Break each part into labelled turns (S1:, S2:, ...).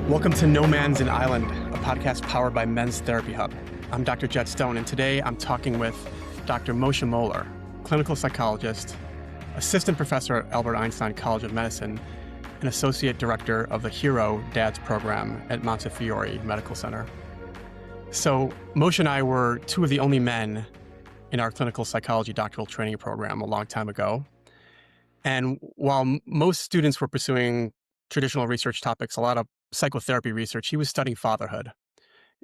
S1: Welcome to No Man's an Island, a podcast powered by Men's Therapy Hub. I'm Dr. Jett Stone, and today I'm talking with Dr. Moshe Moeller, clinical psychologist, assistant professor at Albert Einstein College of Medicine, and associate director of the HERO DADS program at Montefiore Medical Center. So Moshe and I were two of the only men in our clinical psychology doctoral training program a long time ago. And while most students were pursuing traditional research topics, a lot of psychotherapy research, he was studying fatherhood.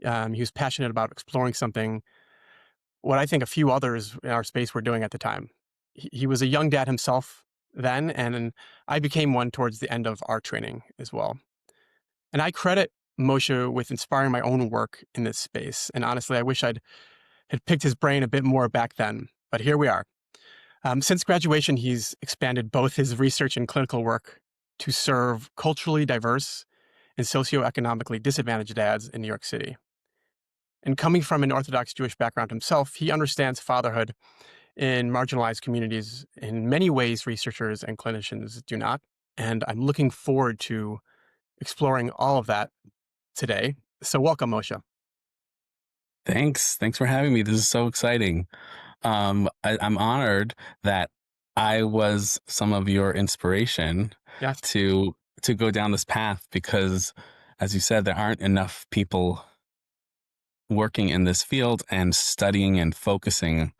S1: He was passionate about exploring something, what I think a few others in our space were doing at the time. He was a young dad himself then, and I became one towards the end of our training as well. And I credit Moshe with inspiring my own work in this space. And honestly, I wish had picked his brain a bit more back then, but here we are. Since graduation, he's expanded both his research and clinical work to serve culturally diverse and socioeconomically disadvantaged dads in New York City. And coming from an Orthodox Jewish background himself, he understands fatherhood in marginalized communities in many ways researchers and clinicians do not. And I'm looking forward to exploring all of that today. So welcome, Moshe.
S2: Thanks for having me. This is so exciting. I'm honored that I was some of your inspiration
S1: Yes.
S2: to go down this path because, as you said, there aren't enough people working in this field and studying and focusing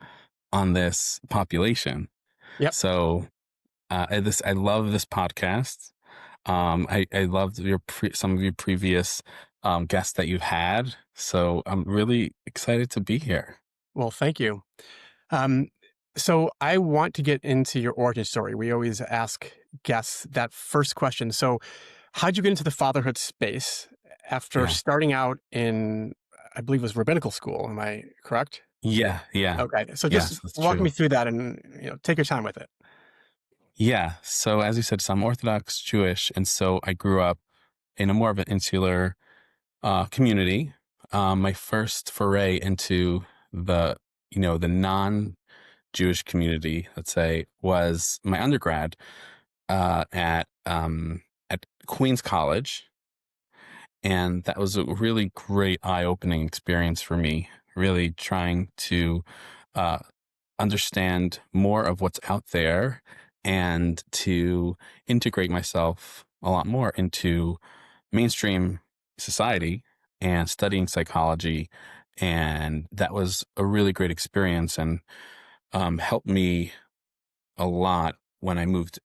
S2: on this population.
S1: Yep.
S2: So I love this podcast. I loved some of your previous guests that you've had. So I'm really excited to be here.
S1: Well, thank you. So I want to get into your origin story. We always ask guests that first question. So how'd you get into the fatherhood space after starting out in, I believe it was rabbinical school? Am I correct?
S2: Yeah.
S1: Okay. So
S2: Yes,
S1: just walk me through that and take your time with it.
S2: Yeah. So as you said, so I'm Orthodox Jewish. And so I grew up in a more of an insular community. My first foray into the non-Jewish community, let's say, was my undergrad at Queens College. And that was a really great eye-opening experience for me, really trying to understand more of what's out there and to integrate myself a lot more into mainstream society and studying psychology. And that was a really great experience and helped me a lot when I moved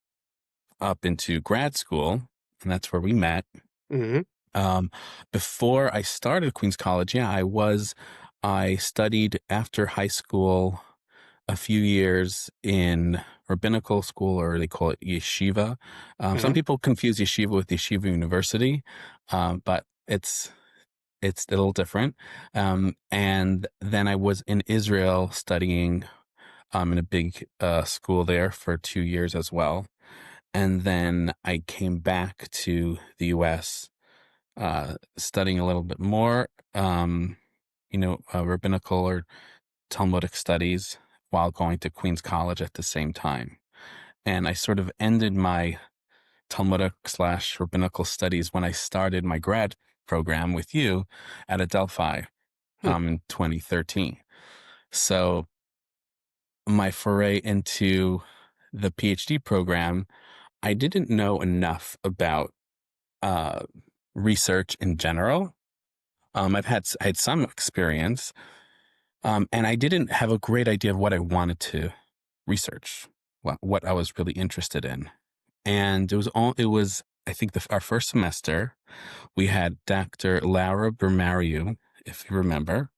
S2: up into grad school. And that's where we met.
S1: Mm-hmm.
S2: Before I started Queens College, I studied after high school a few years in rabbinical school, or they call it yeshiva. Some people confuse yeshiva with yeshiva university, but it's a little different. And then I was in Israel studying in a big school there for 2 years as well. And then I came back to the U.S. Studying a little bit more, rabbinical or Talmudic studies while going to Queens College at the same time. And I sort of ended my Talmudic / rabbinical studies when I started my grad program with you at Adelphi in 2013. So my foray into the PhD program, I didn't know enough about research in general. I had some experience, and I didn't have a great idea of what I wanted to research, what I was really interested in. And it was I think our first semester, we had Dr. Laura Bermariu, if you remember,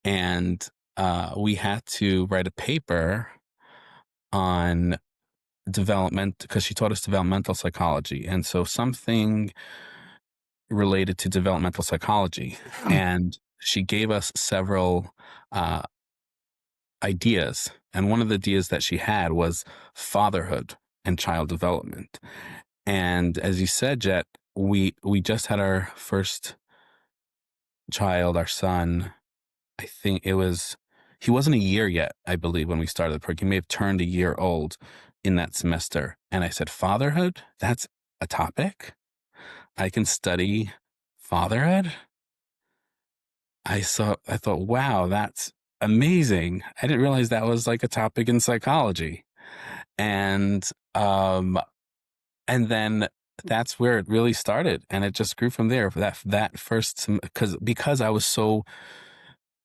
S2: and we had to write a paper on development because she taught us developmental psychology. And so something related to developmental psychology. And she gave us several ideas. And one of the ideas that she had was fatherhood and child development. And as you said, Jett, we just had our first child, our son. I think he wasn't a year yet, I believe, when we started the program. He may have turned a year old in that semester. And I said, fatherhood? That's a topic? I can study fatherhood. I thought, wow, that's amazing. I didn't realize that was like a topic in psychology. And, um, and then that's where it really started. And it just grew from there. That first, because I was so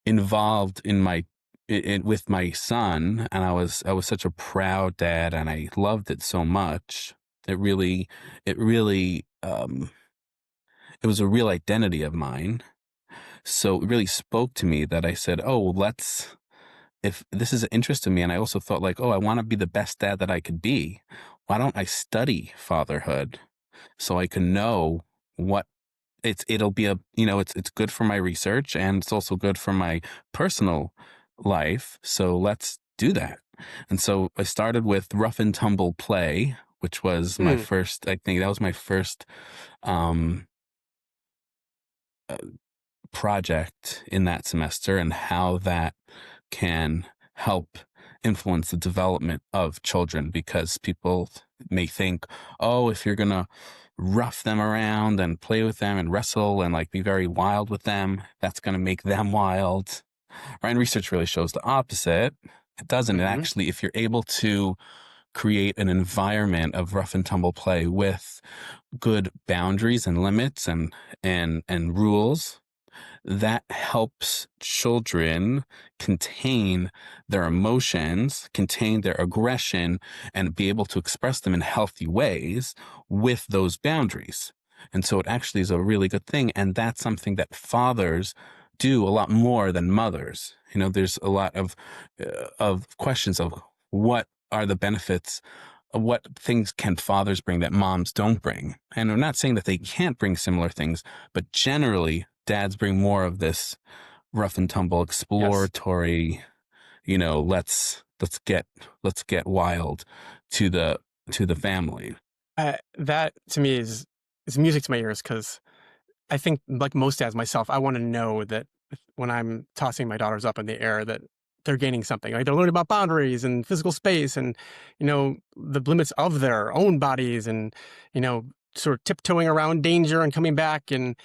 S2: involved in with my son, and I was such a proud dad, and I loved it so much. It really, it was a real identity of mine. So it really spoke to me that I said, oh, well, if this is an interest in me, and I also thought like, oh, I want to be the best dad that I could be. Why don't I study fatherhood so I can know what it'll be it's good for my research, and it's also good for my personal life. So let's do that. And so I started with rough and tumble play, which was my
S1: Hmm.
S2: first, I think that was my first um uh, project in that semester, and how that can help influence the development of children, because people may think, oh, if you're gonna rough them around and play with them and wrestle and like be very wild with them, that's gonna make them wild. Right? And research really shows the opposite. It doesn't. It
S1: Hmm.
S2: actually, if you're able to create an environment of rough and tumble play with good boundaries and limits and rules, that helps children contain their emotions, contain their aggression, and be able to express them in healthy ways with those boundaries. And so it actually is a really good thing. And that's something that fathers do a lot more than mothers. There's a lot of questions of what are the benefits, what things can fathers bring that moms don't bring. And I'm not saying that they can't bring similar things, but generally dads bring more of this rough and tumble
S1: Yes.
S2: exploratory, let's get wild to the family.
S1: That to me is music to my ears because I think, like most dads, myself, I want to know that when I'm tossing my daughters up in the air, that they're gaining something. Like they're learning about boundaries and physical space, and the limits of their own bodies, and you know, sort of tiptoeing around danger and coming back. And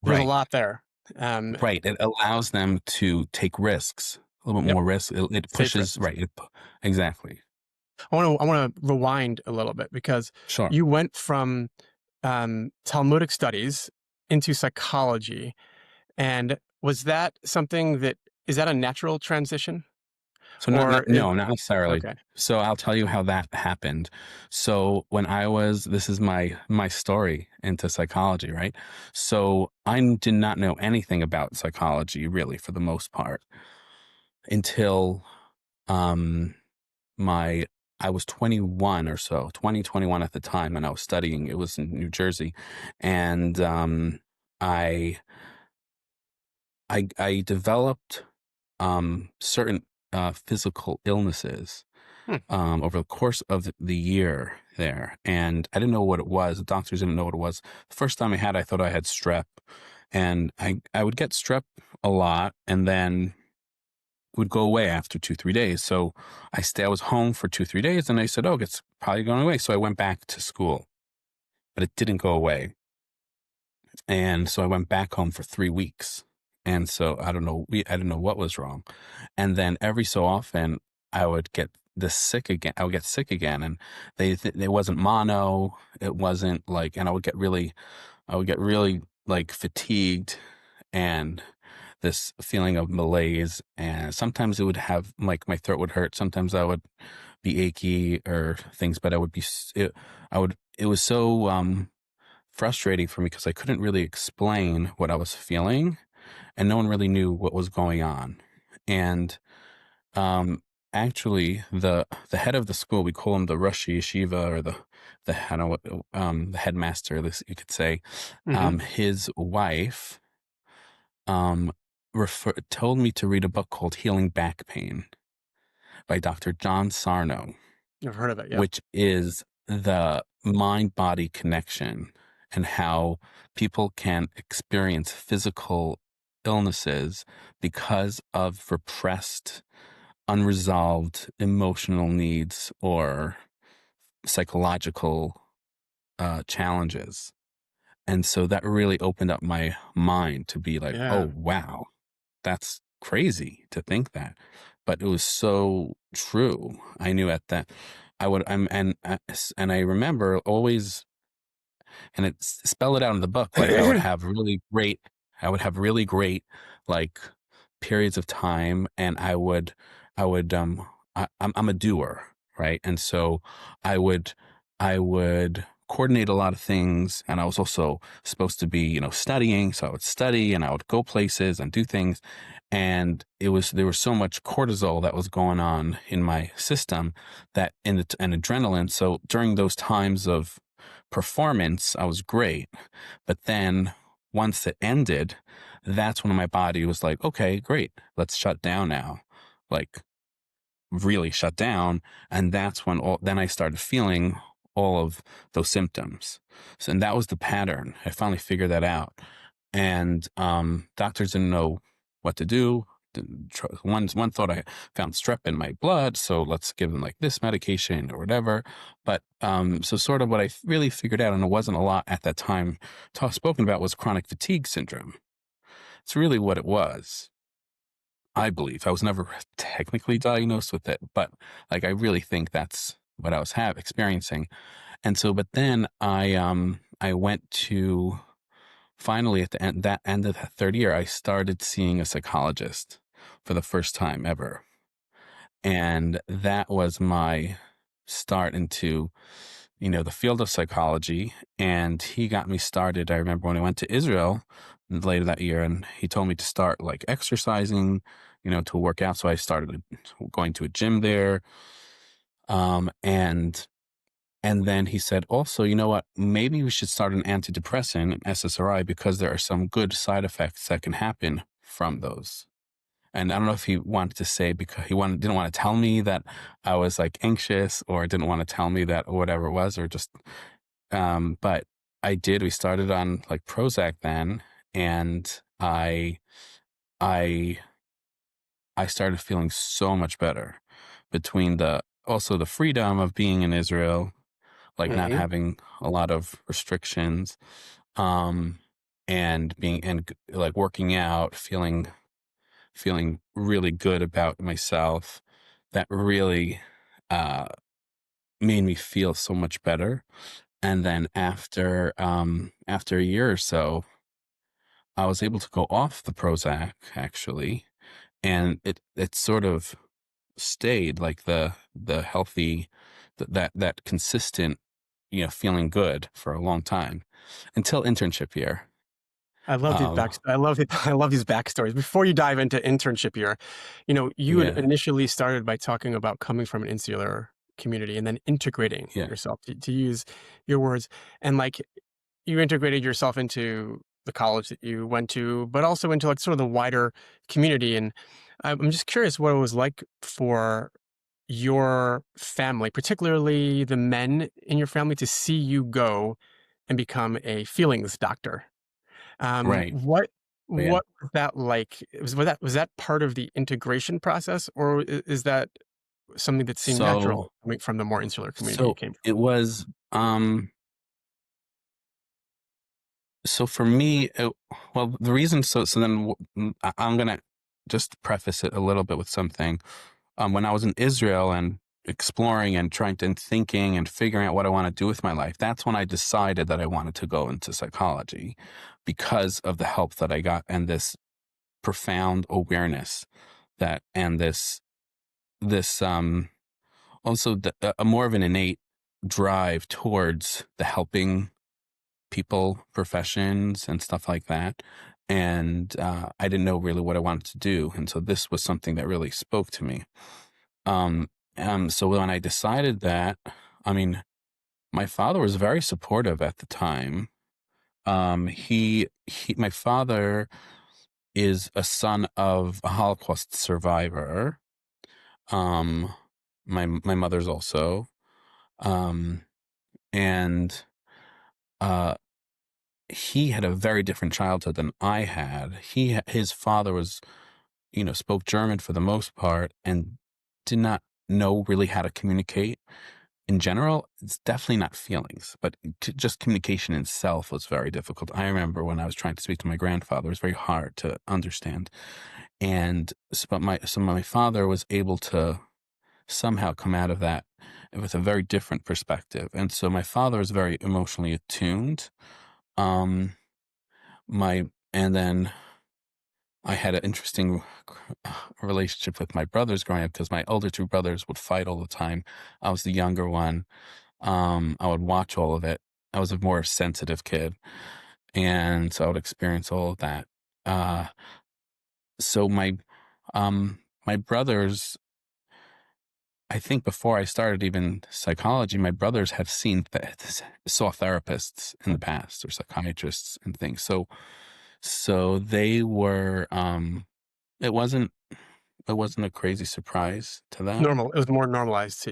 S1: there's a
S2: Right.
S1: lot there. Um,
S2: Right. It allows them to take risks, a little bit
S1: yep,
S2: more risk. It
S1: safe
S2: pushes,
S1: risks.
S2: right. Exactly.
S1: I want to rewind a little bit because
S2: Sure.
S1: you went from Talmudic studies into psychology. And was that something that is that a natural transition?
S2: So
S1: Or is
S2: no, not necessarily.
S1: okay.
S2: So I'll tell you how that happened. So when this is my story into psychology, right? So I did not know anything about psychology really for the most part until um my I was 21 or so, 2021 at the time, and I was studying. It was in New Jersey, and I I developed certain physical illnesses
S1: Hmm,
S2: over the course of the year there. And I didn't know what it was. The doctors didn't know what it was. The first time I thought I had strep. And I would get strep a lot and then would go away after 2, 3 days. So I was home for 2, 3 days, and I said, oh, it's probably going away. So I went back to school, but it didn't go away. And so I went back home for 3 weeks. And so I don't know what was wrong. And then every so often I would get sick again. I would get sick again, and it wasn't mono. It wasn't like, and I would get really like fatigued and this feeling of malaise. And sometimes it would have like my throat would hurt. Sometimes I would be achy or things, but it was so, frustrating for me because I couldn't really explain what I was feeling, and no one really knew what was going on. And um, actually, the head of the school, we call him the Rosh Yeshiva, or the I don't know what, the headmaster, this you could say.
S1: mhm.
S2: His wife um told me to read a book called Healing Back Pain by Dr. John Sarno,
S1: I've heard of it, yep.
S2: which is the mind body connection, and how people can experience physical illnesses because of repressed, unresolved emotional needs or psychological challenges. And so that really opened up my mind to be like,
S1: Yeah.
S2: oh, wow, that's crazy to think that. But it was so true. I knew at that I would, and I remember always, and it's spell it out in the book. Like I would have really great, like periods of time, and I would, I'm a doer, right? And so I would, I would coordinate a lot of things, and I was also supposed to be, studying. So I would study, and I would go places and do things, and there was so much cortisol that was going on in my system and adrenaline. So during those times of performance, I was great. But then once it ended, that's when my body was like, okay, great, let's shut down now. Like really shut down. And that's when then I started feeling all of those symptoms. So, and that was the pattern. I finally figured that out. And doctors didn't know what to do. One thought I found strep in my blood, so let's give them like this medication or whatever. But so sort of what I really figured out, and it wasn't a lot at that time spoken about, was chronic fatigue syndrome. It's really what it was. I believe I was never technically diagnosed with it, but like I really think that's what I was experiencing. And so, but then I went to finally at the end of the third year, I started seeing a psychologist for the first time ever. And that was my start into, the field of psychology. And he got me started. I remember when I went to Israel later that year, and he told me to start like exercising, to work out. So I started going to a gym there. And then he said, also, you know what? Maybe we should start an antidepressant, an SSRI, because there are some good side effects that can happen from those. And I don't know if he wanted to say because didn't want to tell me that I was like anxious, or didn't want to tell me that, or whatever it was, or just, but I did. We started on like Prozac then, and I, I started feeling so much better between also the freedom of being in Israel, like not
S1: Hmm.
S2: having a lot of restrictions, um, and like working out, feeling really good about myself. That really uh, made me feel so much better. And then after a year or so, I was able to go off the Prozac actually, and it sort of stayed like the healthy, that consistent, feeling good for a long time until internship year.
S1: I love these
S2: Uh,
S1: back. I love it. I love these backstories. Before you dive into internship year, you
S2: yeah,
S1: initially started by talking about coming from an insular community and then integrating
S2: yeah,
S1: yourself, to use your words, and like you integrated yourself into the college that you went to, but also into like sort of the wider community. And I'm just curious what it was like for your family, particularly the men in your family, to see you go and become a feelings doctor.
S2: right, yeah.
S1: What was that like? Was that part of the integration process, or is that something that seemed
S2: So
S1: natural coming from the more insular community you
S2: so
S1: came from?
S2: it was so for me, well, the reason, so then I'm gonna just preface it a little bit with something. When I was in Israel and exploring and trying to and thinking and figuring out what I want to do with my life, that's when I decided that I wanted to go into psychology because of the help that I got and this profound awareness that and this also a more of an innate drive towards the helping people professions and stuff like that. And I didn't know really what I wanted to do, and so this was something that really spoke to me. um so when I decided that, I mean, my father was very supportive at the time. My father is a son of a Holocaust survivor. um my mother's also, um and uh he had a very different childhood than I had. His father was, spoke German for the most part and did not know really how to communicate. in general, it's definitely not feelings, but just communication itself was very difficult. I remember when I was trying to speak to my grandfather, it was very hard to understand. And my father was able to somehow come out of that with a very different perspective. And so my father is very emotionally attuned. Um, my and then I had an interesting relationship with my brothers growing up because my older two brothers would fight all the time. I was the younger one. I would watch all of it. I was a more sensitive kid, and so I would experience all of that. Uh, so my brothers, I think before I started even psychology, my brothers had saw therapists in the past or psychiatrists and things. So they were, it wasn't, it wasn't a crazy surprise to them.
S1: Normal. It was more normalized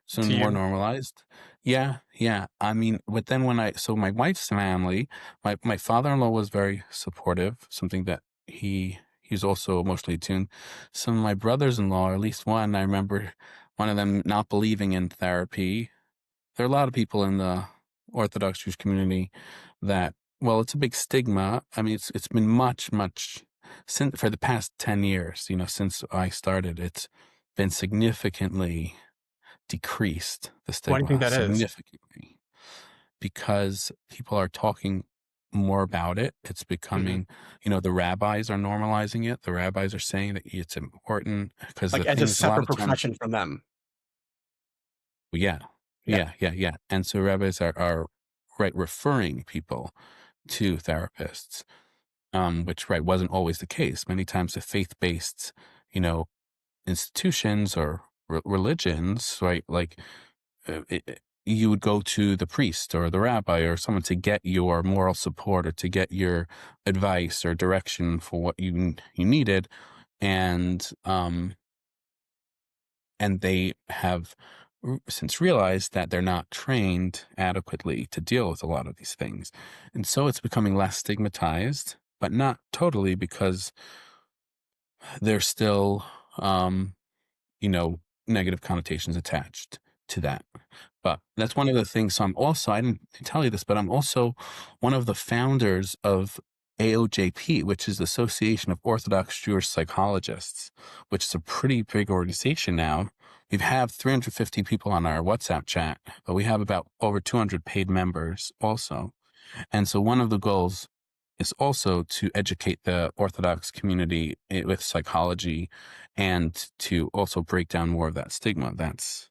S2: So
S1: to
S2: more
S1: you.
S2: normalized. Yeah, yeah. I mean, but then so my wife's family, my father-in-law was very supportive, something that he's also emotionally attuned. Some of my brothers-in-law, or at least one, I remember one of them not believing in therapy. There are a lot of people in the Orthodox Jewish community that, well, it's a big stigma. I mean, it's been much since for the past 10 years, since I started, it's been significantly decreased, the
S1: Why do you think
S2: stigma
S1: that is?
S2: significantly, because people are talking more about it. It's
S1: Hmm.
S2: becoming, the rabbis are normalizing it. The rabbis are saying that it's important because
S1: Like
S2: the
S1: as a
S2: thing is, a lot
S1: separate
S2: of times,
S1: profession from them.
S2: yeah,
S1: Yeah.
S2: yeah. And so rabbis are right referring people to therapists, which right wasn't always the case. Many times the faith-based, you know, institutions or religions, right, like you would go to the priest or the rabbi or someone to get your moral support or to get your advice or direction for what you needed, and they have since realized that they're not trained adequately to deal with a lot of these things, and so it's becoming less stigmatized, but not totally, because there's still you know, negative connotations attached to that. But that's one of the things. So I didn't tell you this, but I'm also one of the founders of AOJP, which is the Association of Orthodox Jewish Psychologists, which is a pretty big organization now. We have 350 people on our WhatsApp chat, but we have about over 200 paid members also. And so one of the goals is also to educate the Orthodox community with psychology, and to also break down more of that stigma that's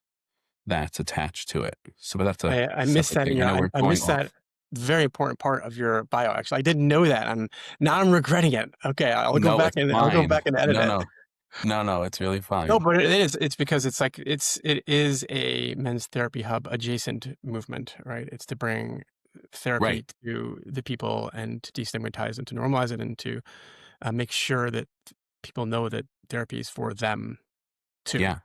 S2: attached to it. So, but that's a
S1: I missed
S2: separate
S1: that.
S2: thing. I know we're
S1: I
S2: going
S1: missed that
S2: off.
S1: very important part of your bio. Actually, I didn't know that. Now I'm regretting it. Okay,
S2: No, it's
S1: I'll go
S2: fine.
S1: back and edit
S2: No,
S1: it.
S2: no, no, it's really
S1: No,
S2: fine.
S1: but it is. It's because it is a men's therapy hub adjacent movement, right? It's to bring
S2: Right.
S1: therapy to the people and to destigmatize and to normalize it and to make sure that people know that therapy is for them too.
S2: Yeah.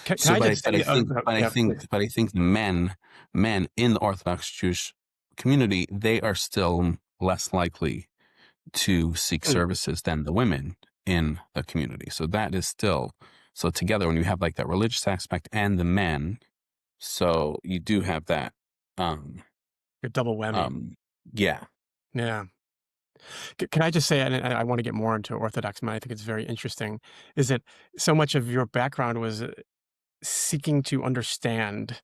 S1: Can
S2: So,
S1: I just say, oh, no, yeah, please.
S2: but I think the men in the Orthodox Jewish community, they are still less likely to seek
S1: Hmm,
S2: services than the women in the community. So that is still, so together when you have like that religious aspect and the men, so you do have that. Um,
S1: a double whammy.
S2: um, yeah,
S1: Yeah. Can I just say, and I want to get more into Orthodox men, I think it's very interesting, is that so much of your background was seeking to understand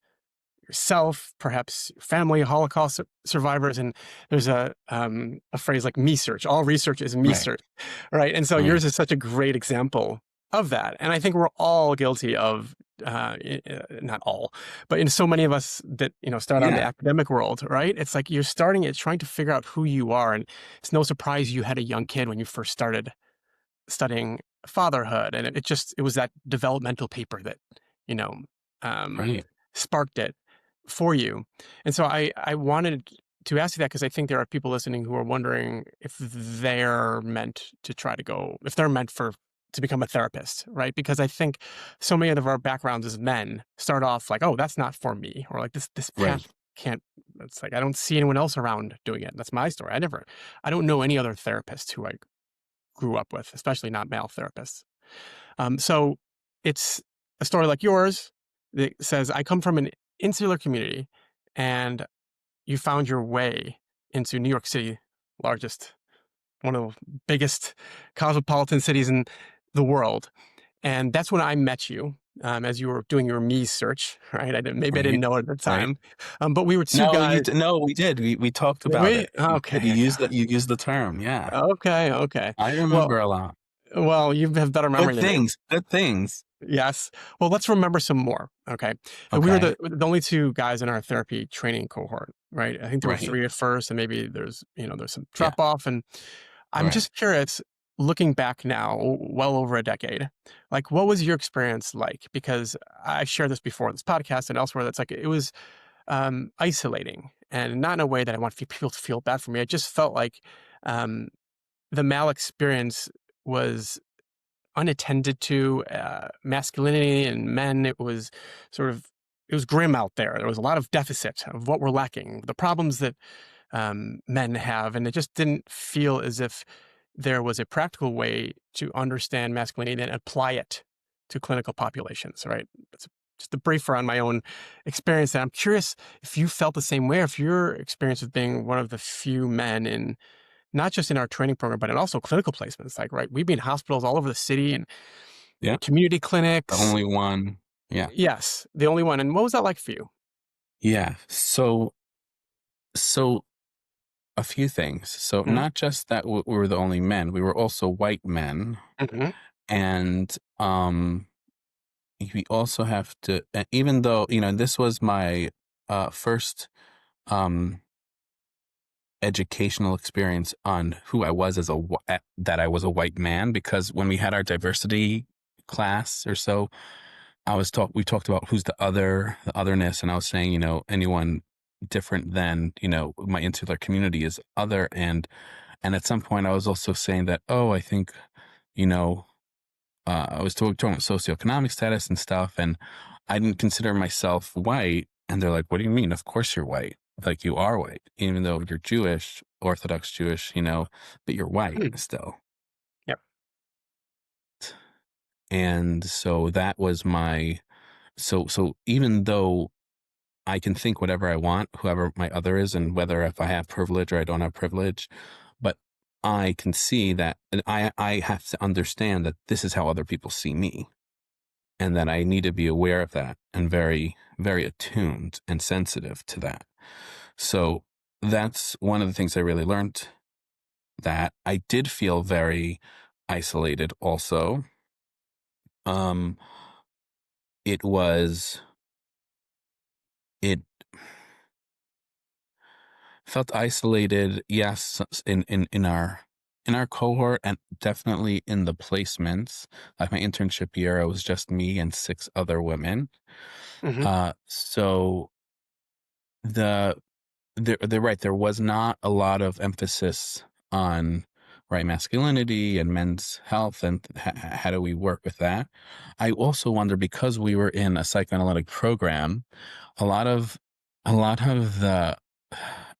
S1: yourself, perhaps family, Holocaust survivors, and there's a phrase like "me search." All research is me
S2: right,
S1: search, right? And so
S2: right,
S1: yours is such a great example of that. And I think we're all guilty of, not all, but in so many of us that start out in the
S2: yeah,
S1: academic world, right? It's like you're starting it, trying to figure out who you are, and it's no surprise you had a young kid when you first started studying fatherhood, and it was that developmental paper that you know um,
S2: right,
S1: sparked it for you. And so I wanted to ask you that because I think there are people listening who are wondering if they're meant to try to go, if they're meant for to become a therapist, right? Because I think so many of our backgrounds as men start off like, oh, that's not for me, or like this
S2: right,
S1: path can't. It's like I don't see anyone else around doing it. That's my story. I don't know any other therapist who I grew up with, especially not male therapists. So it's a story like yours that says, I come from an insular community, and you found your way into New York City, largest, one of the biggest cosmopolitan cities in the world. And that's when I met you, as you were doing your me search, right? Maybe I didn't
S2: Right.
S1: know it at the
S2: Right.
S1: time, but we were two
S2: No,
S1: guys.
S2: no, we did. We talked
S1: Did
S2: about
S1: we?
S2: it. You
S1: Okay,
S2: used the term. Yeah.
S1: okay, okay.
S2: I
S1: Well,
S2: remember a lot.
S1: you have better memory
S2: Good
S1: than me.
S2: things. Good things.
S1: Yes. Well, let's remember some more. Okay. We were
S2: Okay.
S1: the only two guys in our therapy training cohort, right? I think there were
S2: Right.
S1: three at first, and maybe there's some
S2: Yeah.
S1: drop off. And I'm
S2: Right.
S1: just curious, looking back now, well over a decade, like what was your experience like? Because I shared this before in this podcast and elsewhere. That's like it was isolating, and not in a way that I want people to feel bad for me. I just felt like um, the mal experience was unattended to. Masculinity and men, it was grim out there. There was a lot of deficit of what we're lacking, the problems that men have, and it just didn't feel as if there was a practical way to understand masculinity and apply it to clinical populations. Right? That's just a briefer on my own experience. And I'm curious if you felt the same way, or if your experience of being one of the few men in not just in our training program, but in also clinical placements. Like, right, we'd be in hospitals all over the city and
S2: Yeah.
S1: community
S2: The
S1: clinics.
S2: only one. Yeah.
S1: Yes, the only one. And what was that like for you?
S2: Yeah. So a few things. So
S1: Hmm.
S2: not just that we were the only men, we were also white men,
S1: Hmm.
S2: and we also have to. Even though this was my first um educational experience on who I was as that I was a white man, because when we had our diversity class or so, we talked about who's the otherness, and I was saying, anyone different than, my insular community is other. And at some point I was also saying that, oh, I think, you know, I was talking about socioeconomic status and stuff, and I didn't consider myself white. And they're like, what do you mean? Of course you're white. Like, you are white, even though you're Jewish, Orthodox Jewish, but you're white still.
S1: Yep.
S2: And so that was so even though I can think whatever I want, whoever my other is, and whether if I have privilege or I don't have privilege, but I can see that, and I have to understand that this is how other people see me, and that I need to be aware of that and very, very attuned and sensitive to that. So that's one of the things I really learned, that I did feel very isolated also. Um, it was, it felt isolated, yes, in our cohort, and definitely in the placements. Like my internship year, it was just me and six other women.
S1: Hmm.
S2: So the they're right. There was not a lot of emphasis on right masculinity and men's health, and how do we work with that. I also wonder, because we were in a psychoanalytic program, a lot of the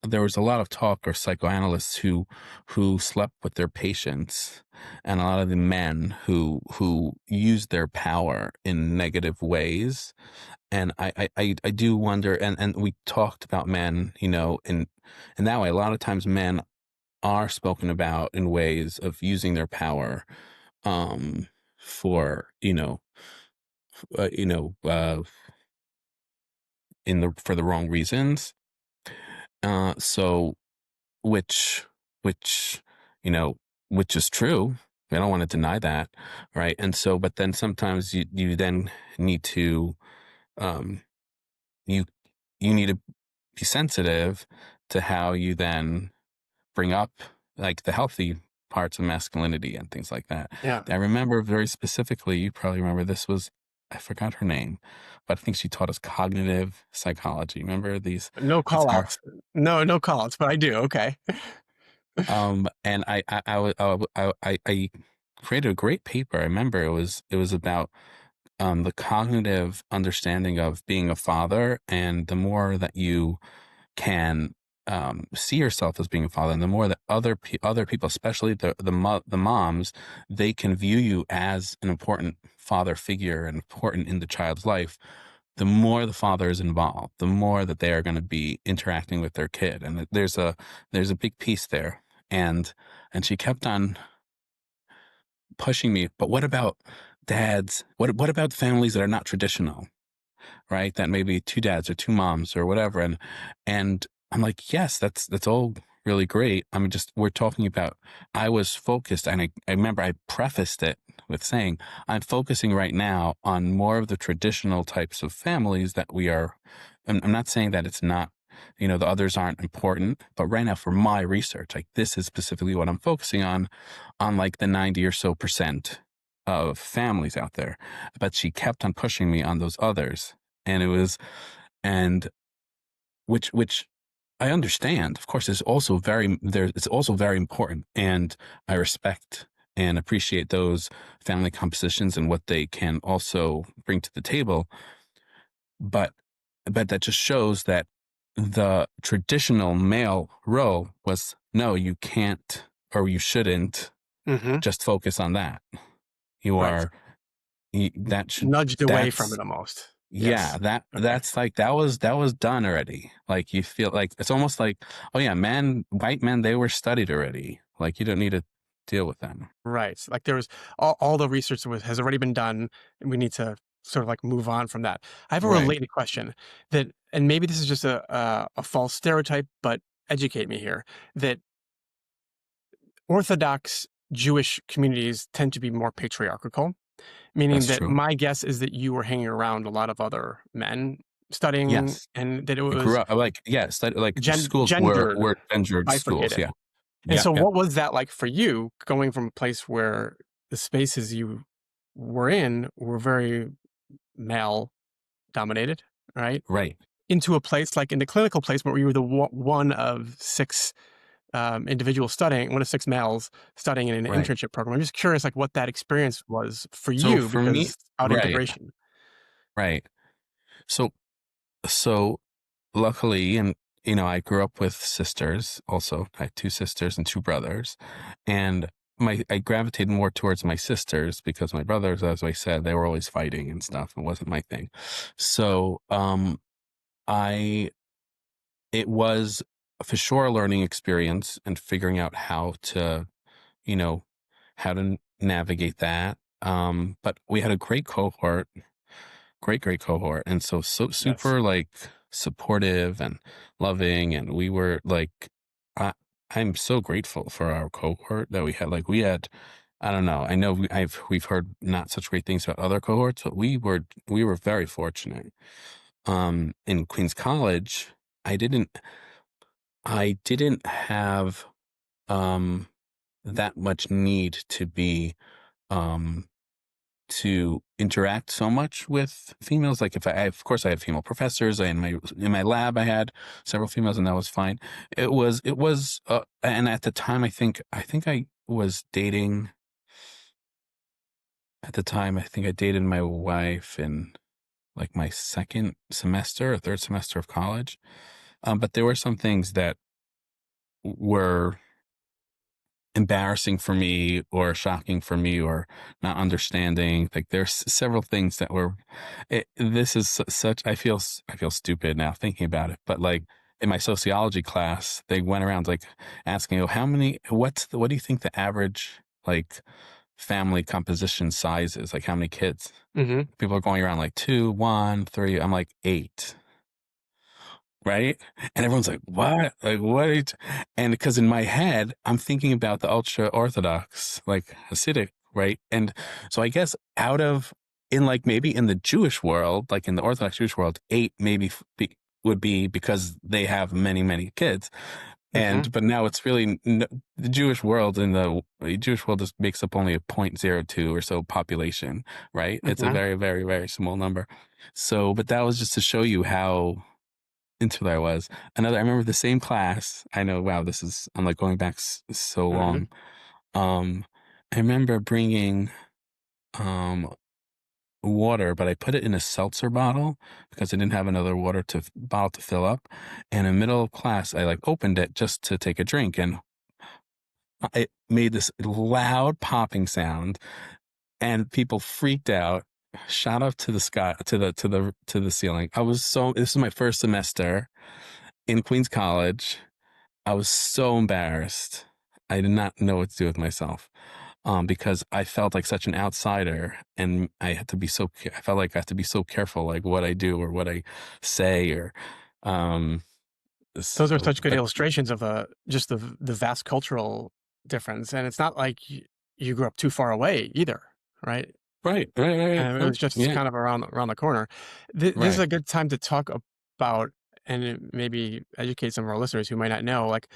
S2: there was a lot of talk, or psychoanalysts who slept with their patients, and a lot of the men who used their power in negative ways. And I do wonder, and we talked about men, in that way. A lot of times men are spoken about in ways of using their power, um, for, uh, you know, uh, for the wrong reasons. So which, which, you know, which is true. I don't want to deny that. Right. And so, but then sometimes you then need to, um, you, you need to be sensitive to how you then bring up, like, the healthy parts of masculinity and things like that.
S1: Yeah.
S2: I remember very specifically, you probably remember, this was, I forgot her name, but I think she taught us cognitive psychology. Remember these?
S1: No
S2: It's
S1: call
S2: our,
S1: outs. No, no call outs, but I do. Okay.
S2: and I created a great paper. I remember it was about the cognitive understanding of being a father, and the more that you can see yourself as being a father, and the more that other people, especially the moms, they can view you as an important father figure and important in the child's life. the more the father is involved, the more that they are going to be interacting with their kid. And there's a big piece there. And she kept on pushing me, but what about dads? What about families that are not traditional, right? That maybe two dads or two moms or whatever. And I'm like, yes, that's all really great. I'm just, we're talking about, I was focused, and I remember I prefaced it with saying, I'm focusing right now on more of the traditional types of families that we are. I'm not saying that it's not, the others aren't important, but right now for my research, like this is specifically what I'm focusing on like the 90 or so percent of families out there. But she kept on pushing me on those others. And it was, and which I understand, of course, is also it's also very important. And I respect and appreciate those family compositions and what they can also bring to the table. But that just shows that the traditional male role was, no, you can't, or you shouldn't
S1: Hmm.
S2: just focus on that. You
S1: Right.
S2: are, that should,
S1: Nudged away from
S2: that's,
S1: it almost.
S2: yeah,
S1: Yes. Okay.
S2: that's like, that was done already. Like you feel like it's almost like, oh yeah, white men, they were studied already. Like you don't need to deal with them.
S1: Right. Like there was all the research has already been done, and we need to sort of like move on from that. I have a
S2: Right.
S1: related question that, and maybe this is just a false stereotype, but educate me here, that Orthodox Jewish communities tend to be more patriarchal, meaning
S2: That's
S1: that
S2: true.
S1: my guess is that you were hanging around a lot of other men studying,
S2: Yes.
S1: and that it
S2: I grew
S1: was
S2: up like, yes, like schools
S1: gendered,
S2: were gendered schools.
S1: bifurcated.
S2: Yeah.
S1: And
S2: Yeah.
S1: so
S2: Yeah.
S1: what was that like for you, going from a place where the spaces you were in were very male dominated, right?
S2: Right.
S1: Into a place like in the clinical place where you were the one of six individuals studying, one of six males studying in an
S2: Right.
S1: internship program. I'm just curious, like what that experience was for
S2: So
S1: you,
S2: for me,
S1: because out
S2: right.
S1: integration.
S2: Right. So, so luckily, and I grew up with sisters also. I have two sisters and two brothers. And I gravitated more towards my sisters because my brothers, as I said, they were always fighting and stuff. It wasn't my thing. So, I, it was for sure a learning experience and figuring out you know, how to navigate that. But we had a great cohort, great cohort. And so
S1: Yes.
S2: super like supportive and loving. And we were like, I, I'm so grateful for our cohort that we had. Like we had, I don't know. I know we've heard not such great things about other cohorts, but we were very fortunate. In Queens College, I didn't, I didn't have, um, that much need um, to interact so much with females. Like if of course I had female professors in my lab, I had several females and that was fine. And at the time, I think I was dating at the time, I think I dated my wife in like my second semester or third semester of college. But there were some things that were embarrassing for me or shocking for me or not understanding. Like there's several things that were this is such I feel stupid now thinking about it, but like in my sociology class they went around like asking, oh, what do you think the average like family composition size is, like how many kids?
S1: Hmm.
S2: People are going around like two, one, three. I'm like eight. Right? And everyone's like, what? Like, what? And because in my head, I'm thinking about the ultra Orthodox, like Hasidic, right? And so I guess in like maybe in the Jewish world, like in the Orthodox Jewish world, eight maybe would be because they have many, many kids.
S1: Hmm.
S2: But now it's really the Jewish world just makes up only a 0.02 or so population, right? It's a
S1: Hmm.
S2: very, very, very small number. So, but that was just to show you how into there was I remember the same class. I know, wow, I'm like going back so
S1: Hmm.
S2: long. Um, I remember bringing, um, water, but I put it in a seltzer bottle because I didn't have another bottle to fill up. And in the middle of class, I like opened it just to take a drink and it made this loud popping sound and people freaked out. shot up to the sky, to the ceiling. This is my first semester in Queens College. I was so embarrassed. I did not know what to do with myself. Because I felt like such an outsider, and I felt like I had to be so careful, like what I do or what I say, or, um,
S1: Those are such good
S2: but
S1: illustrations of just the vast cultural difference, and it's not like you grew up too far away either, right?
S2: right, right, right, right.
S1: And it
S2: Nope.
S1: was just
S2: Yeah,
S1: kind of around the corner. This is
S2: right.
S1: a good time to talk about and maybe educate some of our listeners who might not know, like,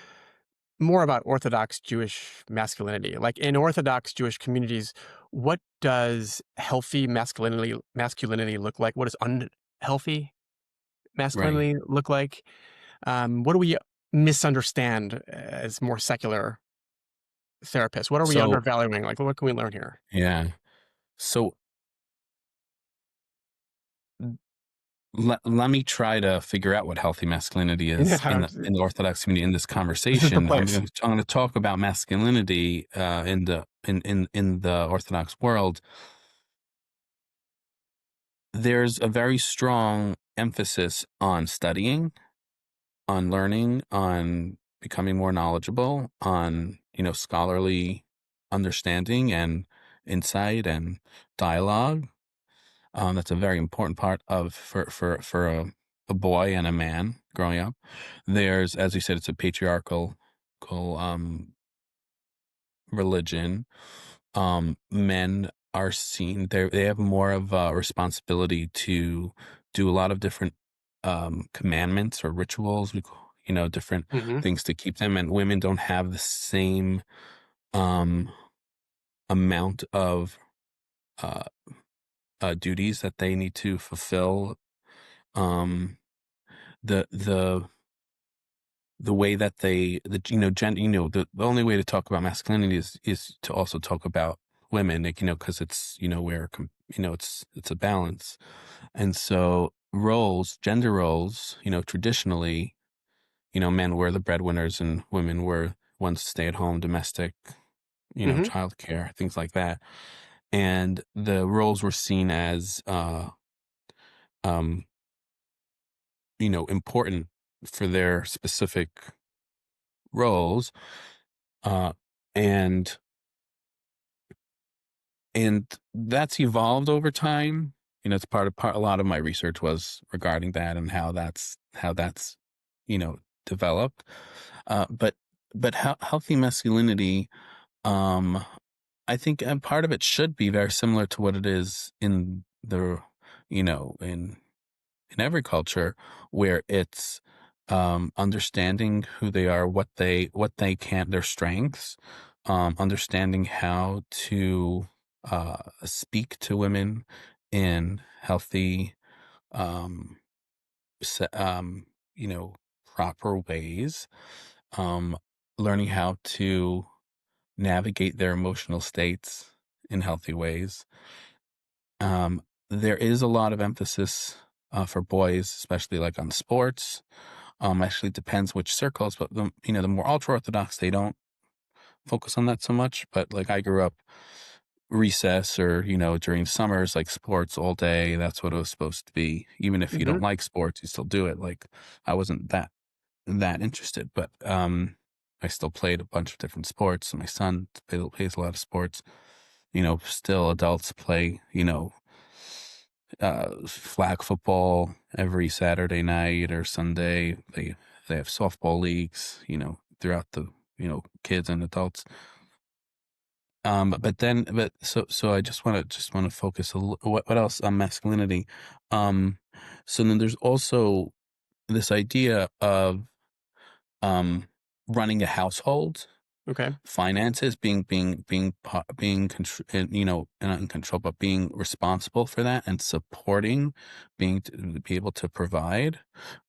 S1: more about Orthodox Jewish masculinity. Like, in Orthodox Jewish communities, what does healthy masculinity look like? What does unhealthy
S2: Right.
S1: masculinity look like? What do we misunderstand as more secular therapists? What are we
S2: So,
S1: undervaluing? Like, what can we learn here?
S2: yeah. So let me try to figure out what healthy masculinity is
S1: Yeah,
S2: in the Orthodox community in this
S1: this is the
S2: conversation.
S1: place.
S2: I'm gonna talk about masculinity in the Orthodox world. There's a very strong emphasis on studying, on learning, on becoming more knowledgeable, on, scholarly understanding and insight and dialogue. That's a very important part of for a boy and a man growing up. There's, as you said, it's a patriarchal religion. Men are seen they have more of a responsibility to do a lot of different commandments or rituals, different
S1: Hmm.
S2: things to keep them, and women don't have the same um amount of uh, duties that they need to fulfill. um the the way that the only way to talk about masculinity is to also talk about women, like, because it's, it's a balance. And so gender roles, traditionally, men were the breadwinners and women were ones to stay at home, domestic,
S1: Hmm.
S2: childcare, things like that. And the roles were seen as um important for their specific roles. uh and And that's evolved over time. It's a lot of my research was regarding that and how that's, developed. But healthy masculinity, um, I think, part of it should be very similar to what it is in in every culture, where it's understanding who they are, what they can, their strengths, understanding how to speak to women in healthy, um, se- um, you know, proper ways, um, learning how to navigate their emotional states in healthy ways. Um, there is a lot of emphasis for boys, especially like on sports. Actually, it depends which circles, but the more ultra orthodox, they don't focus on that so much. But like, I grew up recess, or during summers, like sports all day. That's what it was supposed to be. Even if you
S1: Hmm.
S2: don't like sports, you still do it. Like, I wasn't that interested, but I still played a bunch of different sports. My son plays a lot of sports. Still adults play, flag football every Saturday night or Sunday. They have softball leagues, throughout the, kids and adults. But I just want to focus what else on masculinity. Um, so then there's also this idea of um running a household,
S1: Okay.
S2: finances, not in control, but being responsible for that and supporting, being to be able to provide,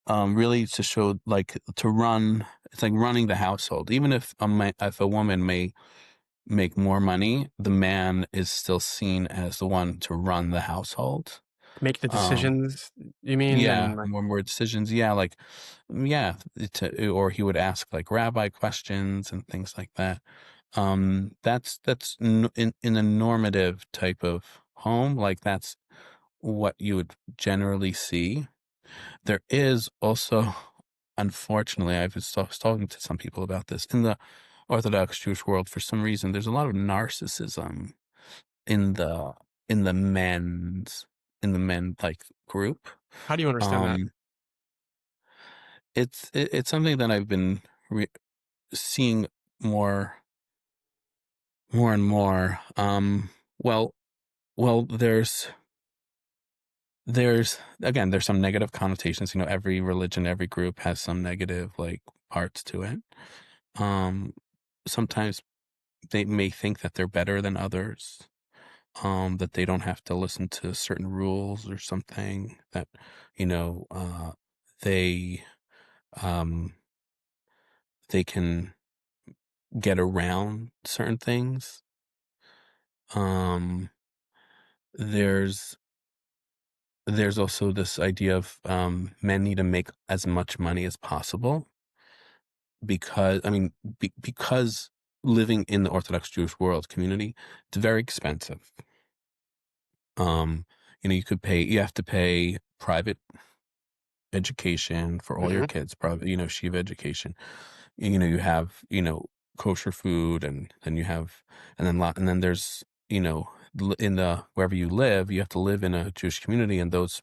S2: really to show, like, to run. It's like running the household. Even if a woman may make more money, the man is still seen as the one to run the household.
S1: Make the
S2: um
S1: decisions, you mean?
S2: yeah,
S1: And like,
S2: more decisions. Yeah, like, yeah, or he would ask like rabbi questions and things like that. That's in a normative type of home. Like, that's what you would generally see. There is also, unfortunately, was talking to some people about this in the Orthodox Jewish world. For some reason, there's a lot of narcissism in the in the men's in the men like group.
S1: How do you understand that?
S2: Um, it's something that I've been seeing more and more. Well, there's again, there's some negative connotations. Every religion, every group has some negative like parts to it. Um, Sometimes they may think that they're better than others, that they don't have to listen to certain rules or something, that, you know, uh, they, um, they can get around certain things. Um, there's, there's also this idea of, men need to make as much money as possible because, I mean, because living in the Orthodox Jewish world community, it's very expensive. Um, you have to pay private education for all your
S1: Hmm.
S2: kids, private, Shiva education. You have, kosher food, and then you have, and then there's, in the, wherever you live, you have to live in a Jewish community. And those,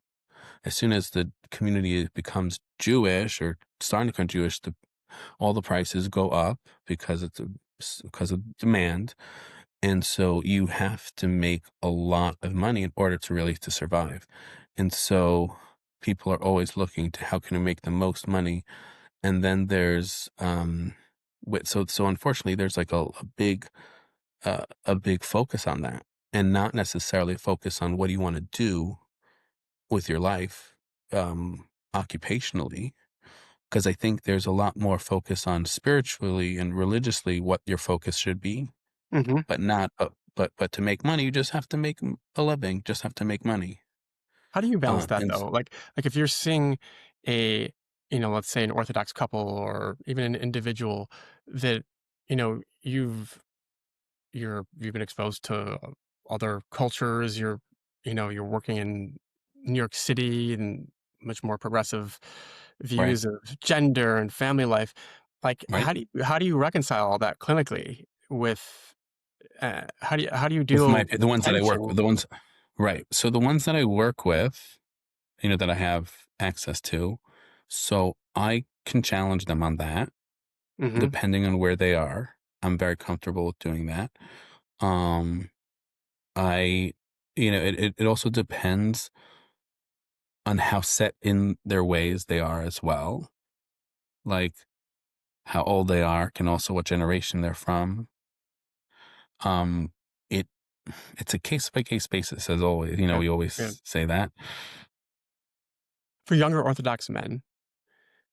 S2: as soon as the community becomes Jewish or starting to become Jewish, all the prices go up because of demand. And so you have to make a lot of money in order to really to survive. And so people are always looking to how can I make the most money. And then there's so unfortunately there's like a big focus on that, and not necessarily a focus on what do you want to do with your life, occupationally, because I think there's a lot more focus on spiritually and religiously what your focus should be,
S1: Hmm.
S2: but not but to make money, you just have to make a living, just have to make money.
S1: How do you balance that
S2: And
S1: though? Like if you're seeing a, let's say an Orthodox couple or even an individual that, you know, you've been exposed to other cultures, you're working in New York City and much more progressive
S2: right,
S1: views of gender and family life. Like
S2: right.
S1: how do you reconcile all that clinically with how do you
S2: With
S1: deal with
S2: the
S1: the
S2: ones that I work
S1: tension?
S2: with, the ones, right. So the ones that I work with, that I have access to, so I can challenge them on that
S1: Hmm.
S2: depending on where they are. I'm very comfortable with doing that. Um, I, it also depends on how set in their ways they are as well. Like how old they are can also what generation they're from. Um, it it's a case by case basis, as always.
S1: Yeah,
S2: We
S1: yeah.
S2: always say that.
S1: For younger Orthodox men,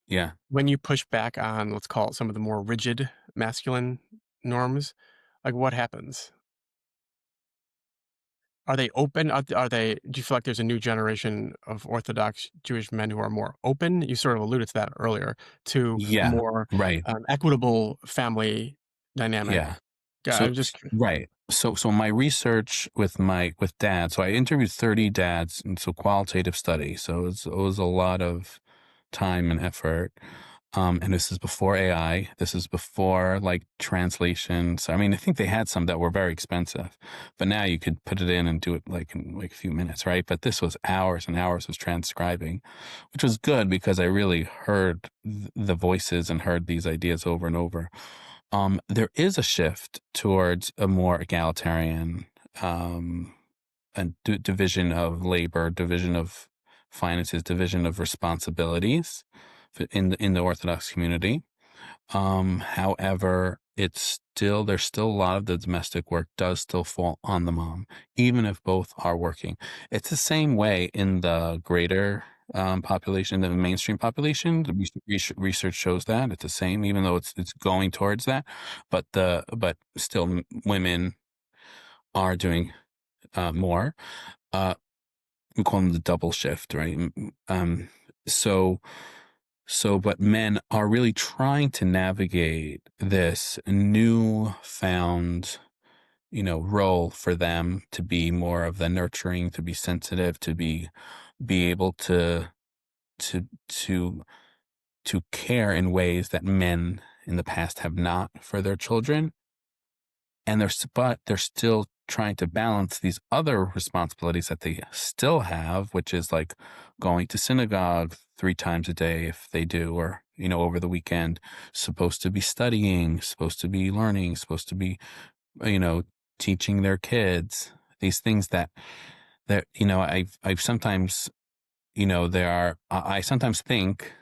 S2: Yeah.
S1: when you push back on, let's call it some of the more rigid masculine norms, like what happens? Are they open? Are they do you feel like there's a new generation of Orthodox Jewish men who are more open? You sort of alluded to that earlier, to a
S2: Yeah.
S1: more,
S2: Right.
S1: equitable family dynamic.
S2: Yeah.
S1: Yeah, I'm just cur
S2: Right. So my research with dads. So I interviewed 30 dads, and so qualitative study. So it was a lot of time and effort. And this is before AI. This is before like translations. I mean, I think they had some that were very expensive, but now you could put it in and do it like in like a few minutes, right? But this was hours and hours of transcribing, which was good because I really heard the voices and heard these ideas over and over. There is a shift towards a more egalitarian, um, and division of labor, division of finances, division of responsibilities in the Orthodox community. However, there's still a lot of the domestic work does still fall on the mom, even if both are working. It's the same way in the greater population, the mainstream population. The research shows that it's the same, even though it's going towards that. But still, women are doing more. Uh, we call them the double shift, right? So but men are really trying to navigate this newfound, role for them to be more of the nurturing, to be sensitive, to be able to to to care in ways that men in the past have not for their children. And but they're still trying to balance these other responsibilities that they still have, which is like going to synagogue 3 times a day if they do, or, over the weekend, supposed to be studying, supposed to be learning, supposed to be, you know, teaching their kids these things that, I've sometimes, there are, I sometimes think,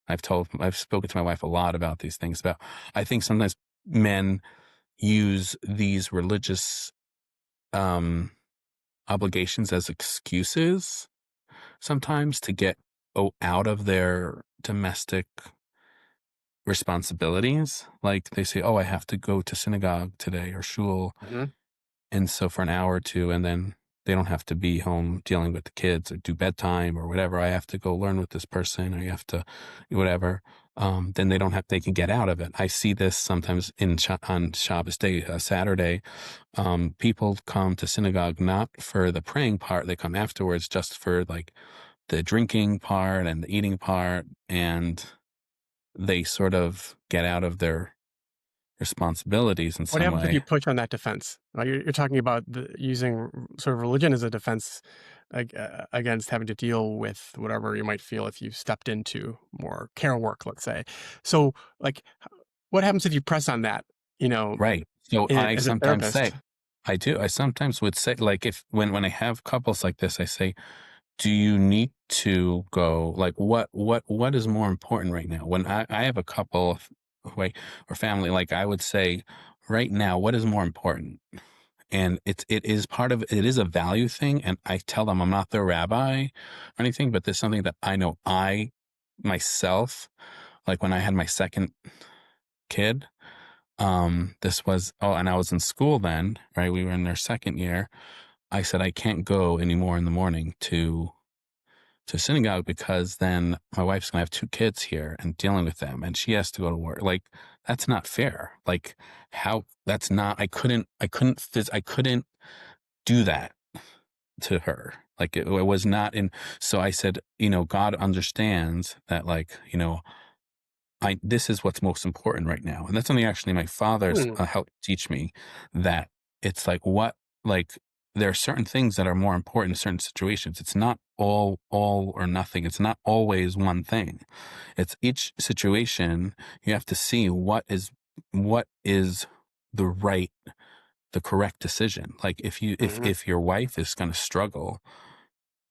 S2: I've spoken to my wife a lot about these things about, I think sometimes men use these religious um, obligations as excuses sometimes to get out of their domestic responsibilities. Like they say, "Oh, I have to go to synagogue today or shul,"
S1: Hmm.
S2: and so for an hour or two, and then they don't have to be home dealing with the kids or do bedtime or whatever. I have to go learn with this person, or you have to whatever. Then they can get out of it. I see this sometimes on Shabbos day, Saturday. People come to synagogue not for the praying part; they come afterwards just for like the drinking part and the eating part, and they sort of get out of their responsibilities in
S1: What
S2: some
S1: happens if you
S2: way.
S1: push on that defense? You're talking about using sort of religion as a defense against having to deal with whatever you might feel if you stepped into more care work, let's say. So, like, what happens if you press on that? You know,
S2: Right. So I
S1: as a
S2: sometimes say,
S1: therapist.
S2: I do. I sometimes would say, like, if when I have couples like this, I say, do you need to go? Like, what is more important right now? When I have a couple or family, like I would say, right now, what is more important? And it is part of it is a value thing. And I tell them I'm not their rabbi or anything, but there's something that I know I myself, like when I had my second kid, this was, and I was in school then, right? We were in their second year. I said, I can't go anymore in the morning to synagogue because then my wife's gonna have 2 kids here and dealing with them and she has to go to work. Like, that's not fair. Like, how that's not, I couldn't do that to her. Like, it was not in, so I said, God understands that, like, this is what's most important right now. And that's something actually my father's
S1: Hmm.
S2: helped teach me, that it's like like there are certain things that are more important in certain situations. It's not all or nothing. It's not always one thing. It's each situation. You have to see what is the right, the correct decision. Like if you, if,
S1: Hmm.
S2: if your wife is going to struggle,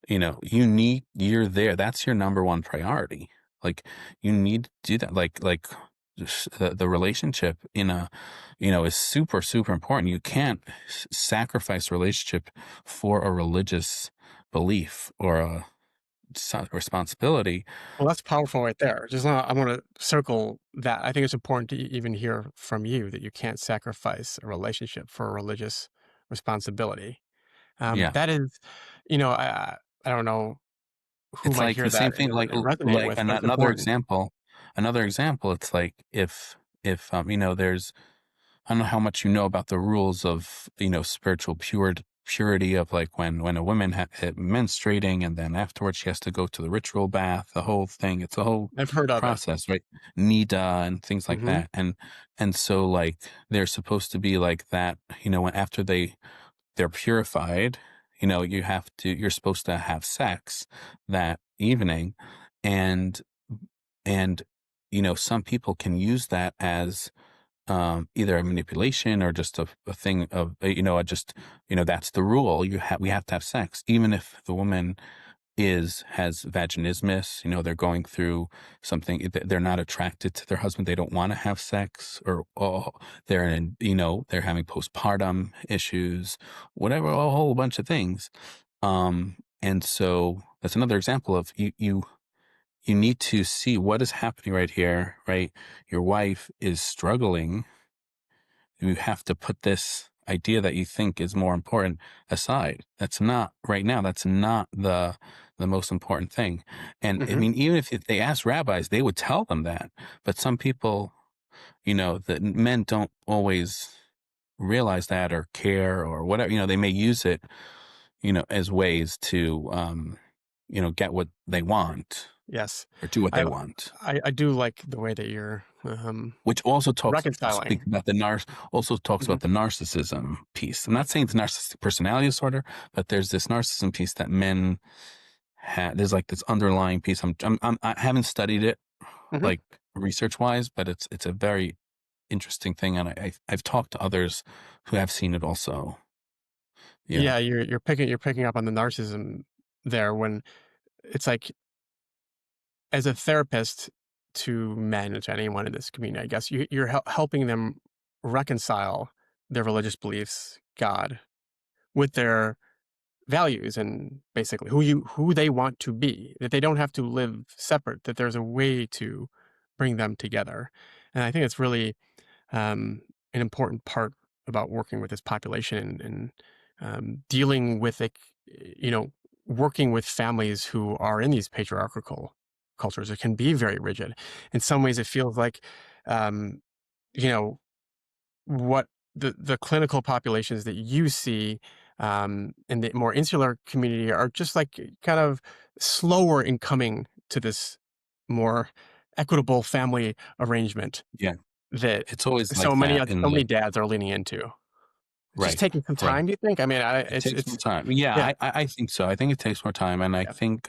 S2: you're there. That's your number one priority. Like, you need to do that. Like just the relationship is super, super important. You can't sacrifice relationship for a religious belief or a responsibility.
S1: Well, that's powerful right there. I want to circle that. I think it's important to even hear from you that you can't sacrifice a relationship for a religious responsibility.
S2: Yeah.
S1: That is, you know, I don't know who
S2: It's
S1: might
S2: like
S1: hear
S2: the same
S1: that
S2: thing, like
S1: and resonate
S2: like
S1: with, but it's
S2: another
S1: important.
S2: example, it's like if there's, I don't know how much you know about the rules of, spiritual purity of, like, when a woman menstruating and then afterwards she has to go to the ritual bath, the whole thing. It's a whole
S1: I've heard of it.
S2: process, right? Nida and things like
S1: Mhm.
S2: that. And so, like, they're supposed to be like that, when after they're purified, you're supposed to have sex that evening. And and some people can use that as either a manipulation or just a thing of, just, that's the rule. We have to have sex, even if the woman has vaginismus. They're going through something. They're not attracted to their husband. They don't want to have sex, or they're having postpartum issues, whatever, a whole bunch of things. And so that's another example of you need to see what is happening right here, right? Your wife is struggling. You have to put this idea that you think is more important aside. That's not right now. That's not the most important thing. And I
S1: Mhm.
S2: mean, even if they ask rabbis, they would tell them that. But some people, the men don't always realize that or care or whatever. They may use it, as ways to, get what they want
S1: Yes.
S2: or do what they
S1: I
S2: want.
S1: I do like the way that you're
S2: Which also speaks
S1: reconciling.
S2: about also talks
S1: Mhm.
S2: about the narcissism piece. I'm not saying it's narcissistic personality disorder, but there's this narcissism piece that men have. There's like this underlying piece. I haven't studied it
S1: Mhm.
S2: like research wise, but it's a very interesting thing, and I've talked to others who have seen it also. Yeah,
S1: Yeah, you're picking up on the narcissism there when it's like, as a therapist to men, to anyone in this community, I guess you're helping them reconcile their religious beliefs, God, with their values and basically who they want to be, that they don't have to live separate, that there's a way to bring them together. And I think it's really um, an important part about working with this population and dealing with it, you know, working with families who are in these patriarchal cultures. It can be very rigid. In some ways, it feels like, um, you know, what the clinical populations that you see in the more insular community are just like kind of slower in coming to this more equitable family arrangement
S2: yeah.
S1: that
S2: It's always
S1: so
S2: like
S1: many
S2: that in
S1: so
S2: the
S1: many dads are leaning into. It's just
S2: right,
S1: taking some
S2: right.
S1: time, do you think? I mean,
S2: It takes more
S1: it's
S2: time. Yeah,
S1: yeah,
S2: I think so. I think it takes more time, and I
S1: yeah.
S2: think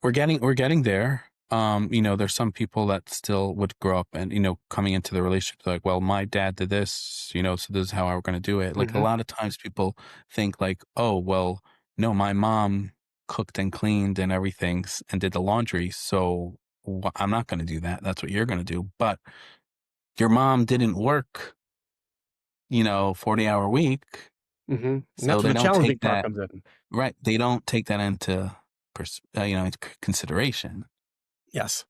S2: we're getting there. There's some people that still would grow up and coming into the relationship like, well, my dad did this, so this is how we're going to do it. Like a
S1: Mhm,
S2: lot of times, people think like, oh, well, no, my mom cooked and cleaned and everything and did the laundry, so I'm not going to do that. That's what you're going to do. But your mom didn't work, 40-hour week,
S1: mhm, and
S2: so
S1: that's where
S2: they
S1: the
S2: don't
S1: challenging
S2: take
S1: part
S2: that
S1: comes in.
S2: right. They don't take that into consideration.
S1: Yes.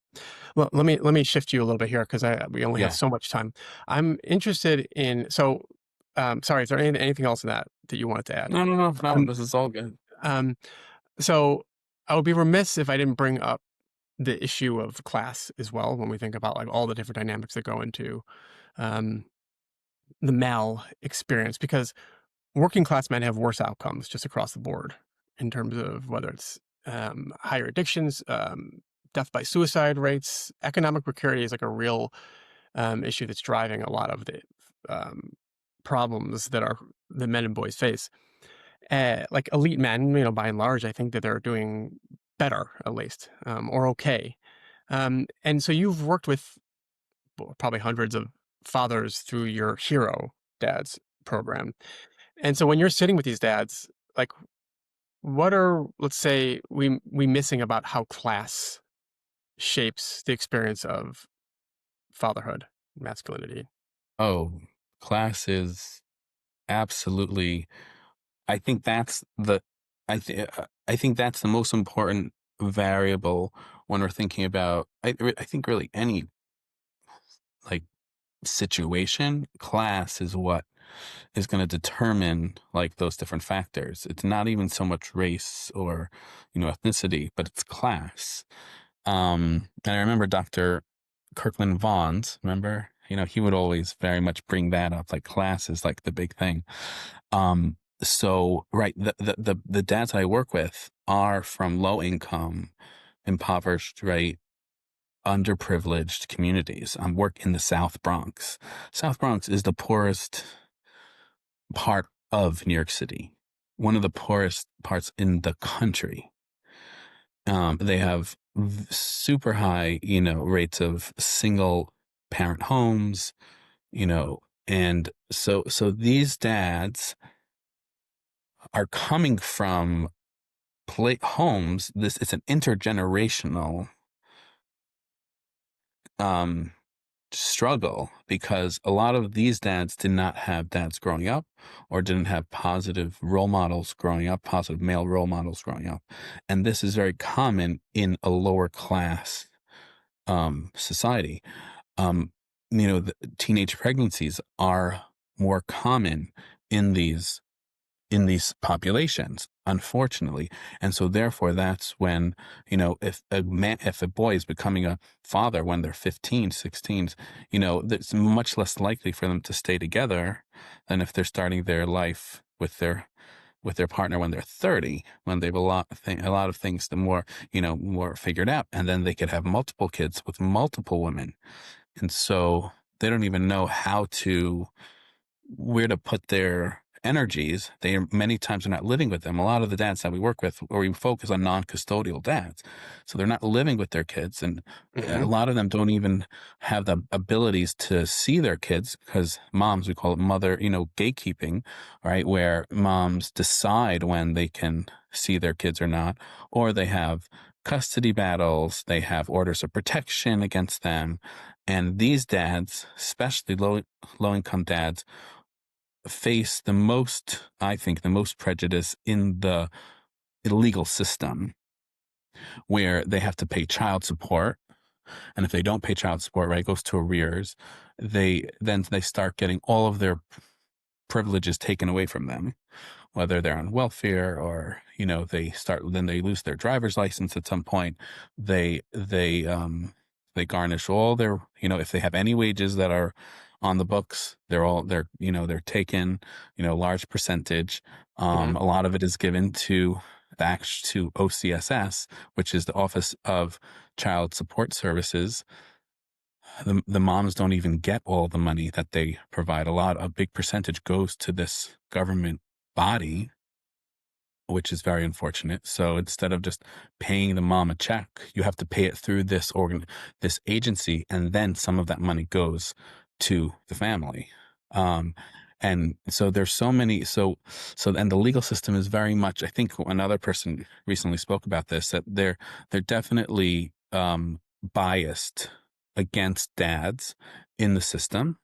S1: Well, let me shift you a little bit here because I we only have
S2: Yeah.
S1: so much time. I'm interested in sorry, is there anything else in that you wanted to add?
S2: No, no, no, no.
S1: Um,
S2: This is all good.
S1: um, so I would be remiss if I didn't bring up the issue of class as well when we think about like all the different dynamics that go into um, the male experience because working class men have worse outcomes just across the board in terms of whether it's higher addictions, death by suicide rates, economic precarity is like a real issue that's driving a lot of the um, problems that are the men and boys face. Like elite men, by and large, I think that they're doing better, at least, or okay. And so you've worked with probably hundreds of fathers through your Hero Dads program. And so when you're sitting with these dads, like, what are, let's say, we missing about how class shapes the experience of fatherhood, masculinity?
S2: Oh, class is absolutely. I think that's the. I think that's the most important variable when we're thinking about. I think really any like situation. Class is what is going to determine like those different factors. It's not even so much race or ethnicity, but it's class. And I remember Dr. Kirkland Vaughn's, remember? He would always very much bring that up, like class is like the big thing. So right, the dads I work with are from low income, impoverished, right, underprivileged communities. I work in the South Bronx. South Bronx is the poorest part of New York City, one of the poorest parts in the country. They have super high, rates of single parent homes, and so these dads are coming from homes. It's an intergenerational um, struggle because a lot of these dads did not have dads growing up or didn't have positive role models growing up, positive male role models growing up, and this is very common in a lower class society. um, the teenage pregnancies are more common in these in these populations, unfortunately. And so therefore that's when, if a boy is becoming a father when they're 15, 16, it's much less likely for them to stay together than if they're starting their life with their partner when they're 30, when they've a lot of things the more figured out, and then they could have multiple kids with multiple women. And so they don't even know where to put their energies. They many times are not living with them. A lot of the dads that we work with, or we focus on non-custodial dads, so they're not living with their kids, and a
S1: Hmm.
S2: lot of them don't even have the abilities to see their kids because moms, we call it mother, gatekeeping, right? Where moms decide when they can see their kids or not, or they have custody battles, they have orders of protection against them. And these dads, especially low income dads, face I think, the most prejudice in the legal system, where they have to pay child support. And if they don't pay child support, right, it goes to arrears. They start getting all of their privileges taken away from them, whether they're on welfare or, then they lose their driver's license at some point. They garnish all their, if they have any wages that are on the books, they're taken, large percentage.
S1: Hmm.
S2: A lot of it is given to OCSS, which is the Office of Child Support Services. The moms don't even get all the money that they provide. A big percentage goes to this government body, which is very unfortunate. So instead of just paying the mom a check, you have to pay it through this agency, and then some of that money goes to the family. Um, and so there's so many, and the legal system is very much, I think another person recently spoke about this, that they're definitely, biased against dads in the system.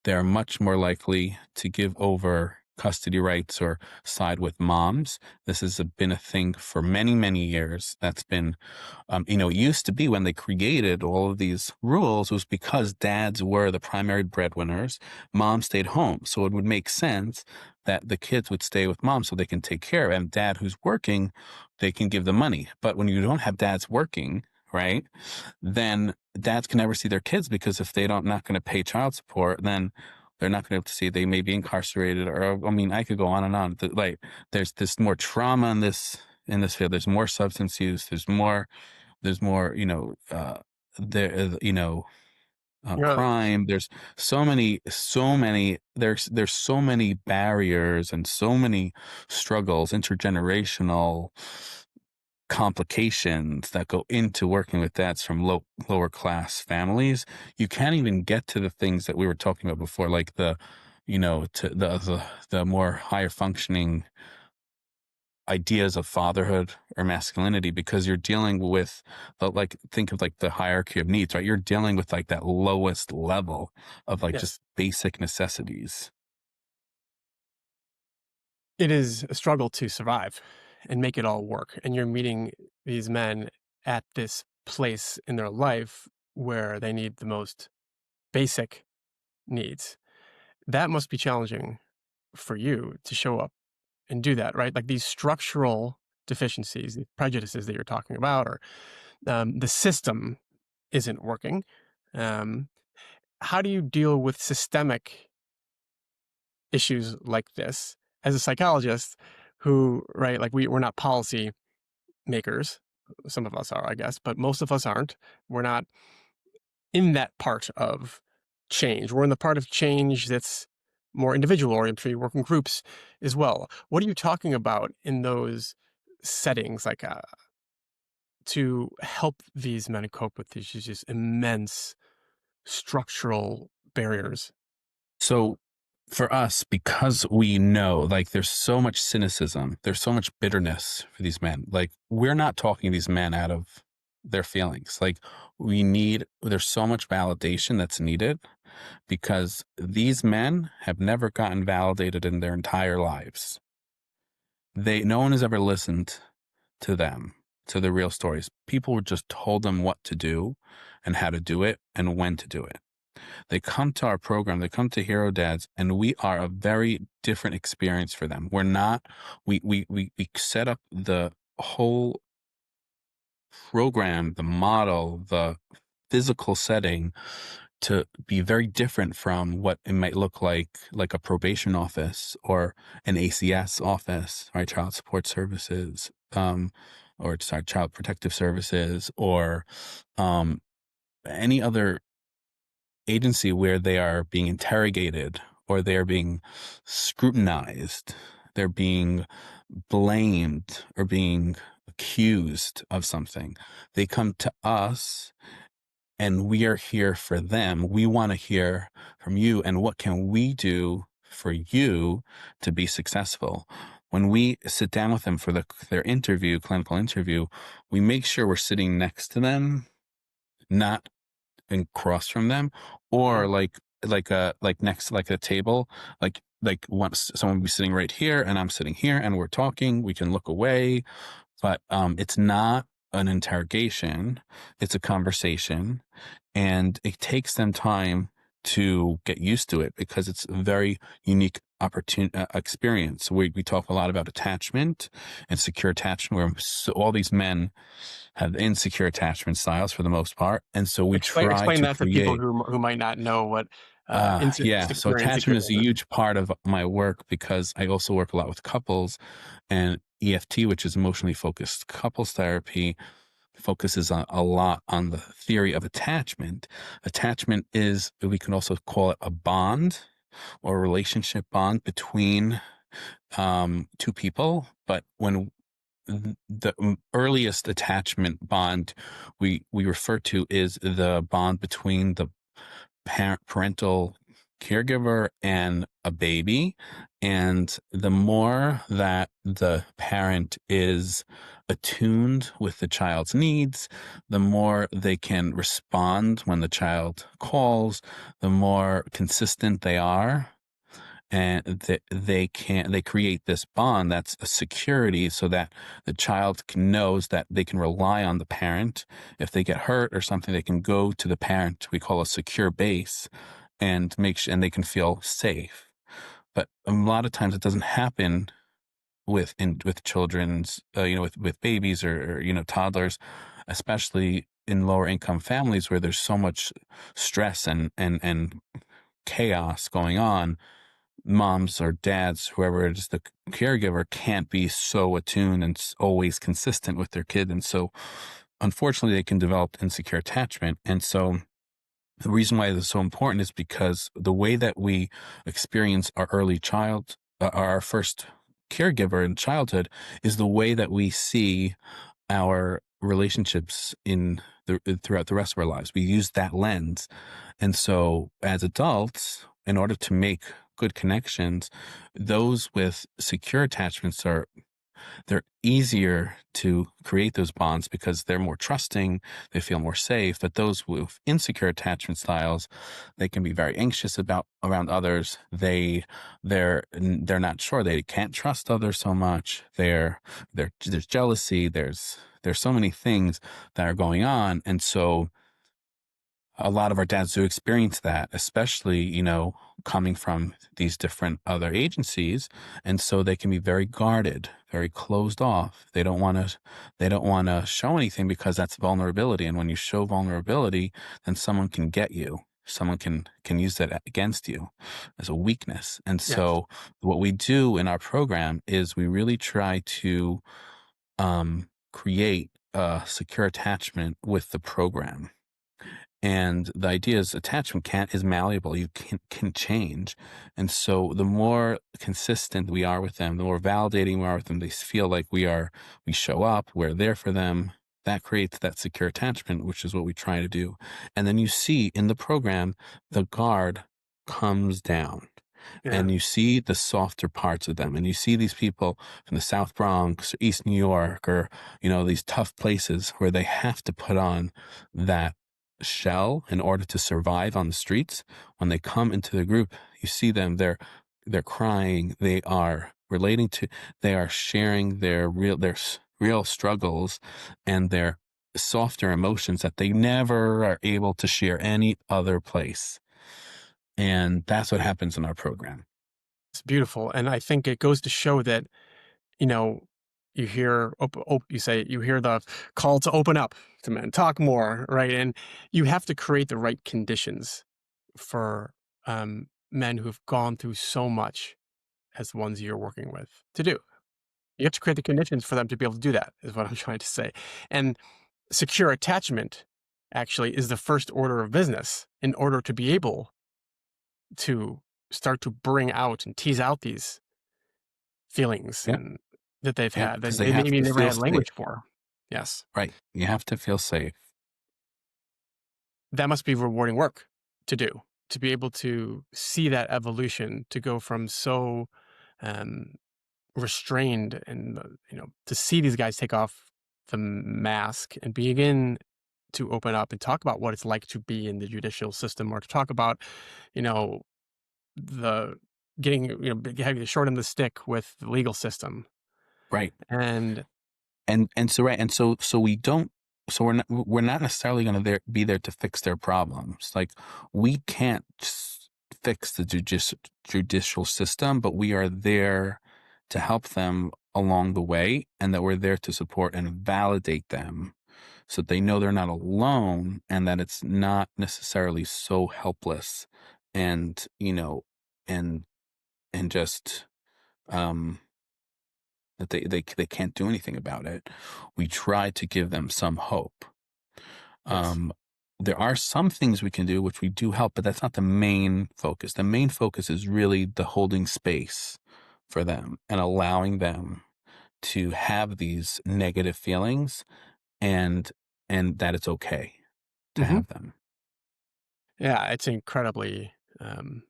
S2: They're much more likely to give over custody rights or side with moms. This has been a thing for many, many years. That's been, it used to be when they created all of these rules was because dads were the primary breadwinners, mom stayed home. So it would make sense that the kids would stay with mom so they can take care of it. And dad who's working, they can give the money. But when you don't have dads working, right, then dads can never see their kids, because if they don't not going to pay child support, then they're not going to be able to see. They may be incarcerated, or I mean, I could go on and on. Like, there's this more trauma in this field. There's more substance use. There's more, there,
S1: Yeah.
S2: crime. There's there's so many barriers and so many struggles, intergenerational complications that go into working with dads from lower class families. You can't even get to the things that we were talking about before, like to the more higher functioning ideas of fatherhood or masculinity, because you're dealing with think of like the hierarchy of needs, right? You're dealing with like that lowest level of like just
S1: Yes.
S2: basic necessities.
S1: It is a struggle to survive and make it all work. And you're meeting these men at this place in their life where they need the most basic needs. That must be challenging for you to show up and do that, right? Like these structural deficiencies, the prejudices that you're talking about, or the system isn't working. Um, how do you deal with systemic issues like this as a psychologist who, right, like we're not policy makers. Some of us are, I guess, but most of us aren't. We're not in that part of change. We're in the part of change that's more individual oriented. You work in groups as well. What are you talking about in those settings, like to help these men cope with these just immense structural barriers?
S2: So for us, because we know, like, there's so much cynicism, there's so much bitterness for these men. Like, we're not talking these men out of their feelings. Like, there's so much validation that's needed, because these men have never gotten validated in their entire lives. No one has ever listened to them, to the real stories. People just told them what to do and how to do it and when to do it. They come to our program, they come to Hero Dads, and we are a very different experience for them. We're not, we set up the whole program, the model, the physical setting to be very different from what it might look like a probation office or an ACS office, right? Child Support Services, or sorry, Child Protective Services, or um, any other agency where they are being interrogated or they are being scrutinized, they're being blamed or being accused of something. They come to us and we are here for them. We want to hear from you and what can we do for you to be successful. When we sit down with them for their interview, clinical interview, we make sure we're sitting next to them, not across from them, or
S1: Mhm.
S2: like next, like a table, like once someone would be sitting right here and I'm sitting here and we're talking, we can look away, but it's not an interrogation, it's a conversation, and it takes them time to get used to it because it's a very unique experience. We talk a lot about attachment and secure attachment, where all these men have insecure attachment styles for the most part, and so we try
S1: Explain
S2: to
S1: that to people
S2: create.
S1: who might not know what
S2: Yeah, so
S1: secure and insecure
S2: attachment is a
S1: is.
S2: huge part of my work because I also work a lot with couples, and EFT, which is emotionally focused couples therapy, focuses a lot on the theory of attachment. Attachment is, we can also call it a bond or a relationship bond between two people. But when the earliest attachment bond we refer to is the bond between the parental caregiver and a baby. And the more that the parent is attuned with the child's needs, the more they can respond when the child calls, the more consistent they are. And they create this bond that's a security so that the child knows that they can rely on the parent. If they get hurt or something, they can go to the parent, we call a secure base, and and they can feel safe. But a lot of times it doesn't happen with children's, with babies or toddlers, especially in lower income families where there's so much stress and chaos going on. Moms or dads, whoever it is, the caregiver can't be so attuned and always consistent with their kid. And so, unfortunately, they can develop insecure attachment. And so, the reason why this is so important is because the way that we experience our early our first caregiver in childhood is the way that we see our relationships throughout the rest of our lives. We use that lens. And so as adults, in order to make good connections, those with secure attachments they're easier to create those bonds because they're more trusting, they feel more safe. But those with insecure attachment styles, they can be very anxious around others. They're not sure. They can't trust others so much. There's jealousy. There's so many things that are going on. And so a lot of our dads do experience that, especially, coming from these different other agencies. And so they can be very guarded, very closed off. They don't want to show anything because that's vulnerability. And when you show vulnerability, then someone can get you. Someone can use that against you as a weakness. And
S1: Yes.
S2: so what we do in our program is we really try to create a secure attachment with the program. And the idea is attachment is malleable. You can change. And so the more consistent we are with them, the more validating we are with them, they feel like we show up, we're there for them. That creates that secure attachment, which is what we try to do. And then you see in the program, the guard comes down
S1: Yeah.
S2: and you see the softer parts of them. And you see these people from the South Bronx or East New York or, these tough places where they have to put on that shell in order to survive on the streets. When they come into the group, you see them, they're crying, they are they are sharing their real struggles and their softer emotions that they never are able to share any other place. And that's what happens in our program.
S1: It's beautiful. And I think it goes to show that, you know, you hear, you hear the call to open up to men, talk more, right? And you have to create the right conditions for men who've gone through so much as the ones you're working with to do. You have to create the conditions for them to be able to do that, is what I'm trying to say. And secure attachment actually is the first order of business in order to be able to start to bring out and tease out these feelings
S2: Yeah.
S1: and that they've
S2: Yeah.
S1: had
S2: Because
S1: that
S2: they
S1: they
S2: have
S1: maybe
S2: to
S1: never
S2: feel
S1: had
S2: safe.
S1: language for. Yes.
S2: Right. You have to feel safe.
S1: That must be rewarding work to do, to be able to see that evolution, to go from so um, restrained and, to see these guys take off the mask and begin to open up and talk about what it's like to be in the judicial system, or to talk about, you know, the getting, having the short end of the stick with the legal system.
S2: Right.
S1: And
S2: And so right, and so we don't, so we're not necessarily going to be there to fix their problems. Like, we can't fix the judicial system, but we are there to help them along the way, and that we're there to support and validate them so that they know they're not alone, and that it's not necessarily so helpless, and and just um that they can't do anything about it. We try to give them some hope.
S1: yes.
S2: Um, there are some things we can do which we do help, but that's not the main focus. The main focus is really the holding space for them and allowing them to have these negative feelings, and that it's okay to
S1: Hmm.
S2: have them.
S1: Yeah, it's incredibly um,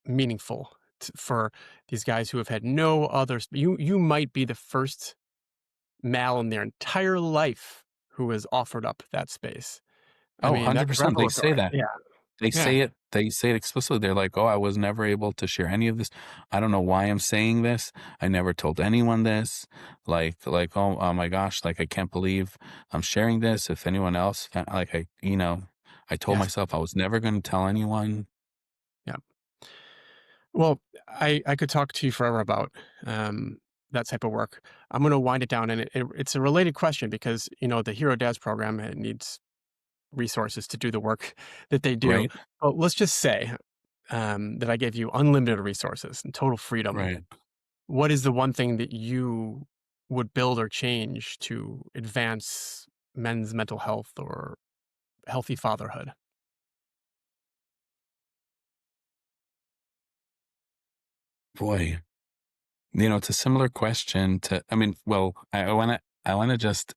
S1: meaningful for these guys who have had no others. You might be the first male in their entire life who has offered up that space. I
S2: Oh,
S1: mean, that's
S2: 100%. They say
S1: revelatory.
S2: that.
S1: Yeah,
S2: They
S1: yeah,
S2: say it. They say it explicitly. They're like, "Oh, I was never able to share any of this. I don't know why I'm saying this. I never told anyone this. Oh my gosh, like, I can't believe I'm sharing this. If anyone else, I told
S1: yes,
S2: myself I was never going to tell anyone."
S1: yeah. Well, I could talk to you forever about that type of work. I'm going to wind it down, and it's a related question because the Hero Dads program, it needs resources to do the work that they do.
S2: Right,
S1: But let's just say that I gave you unlimited resources and total freedom.
S2: right.
S1: What is the one thing that you would build or change to advance men's mental health or healthy fatherhood?
S2: Boy, it's a similar question to. I mean, well, I want to just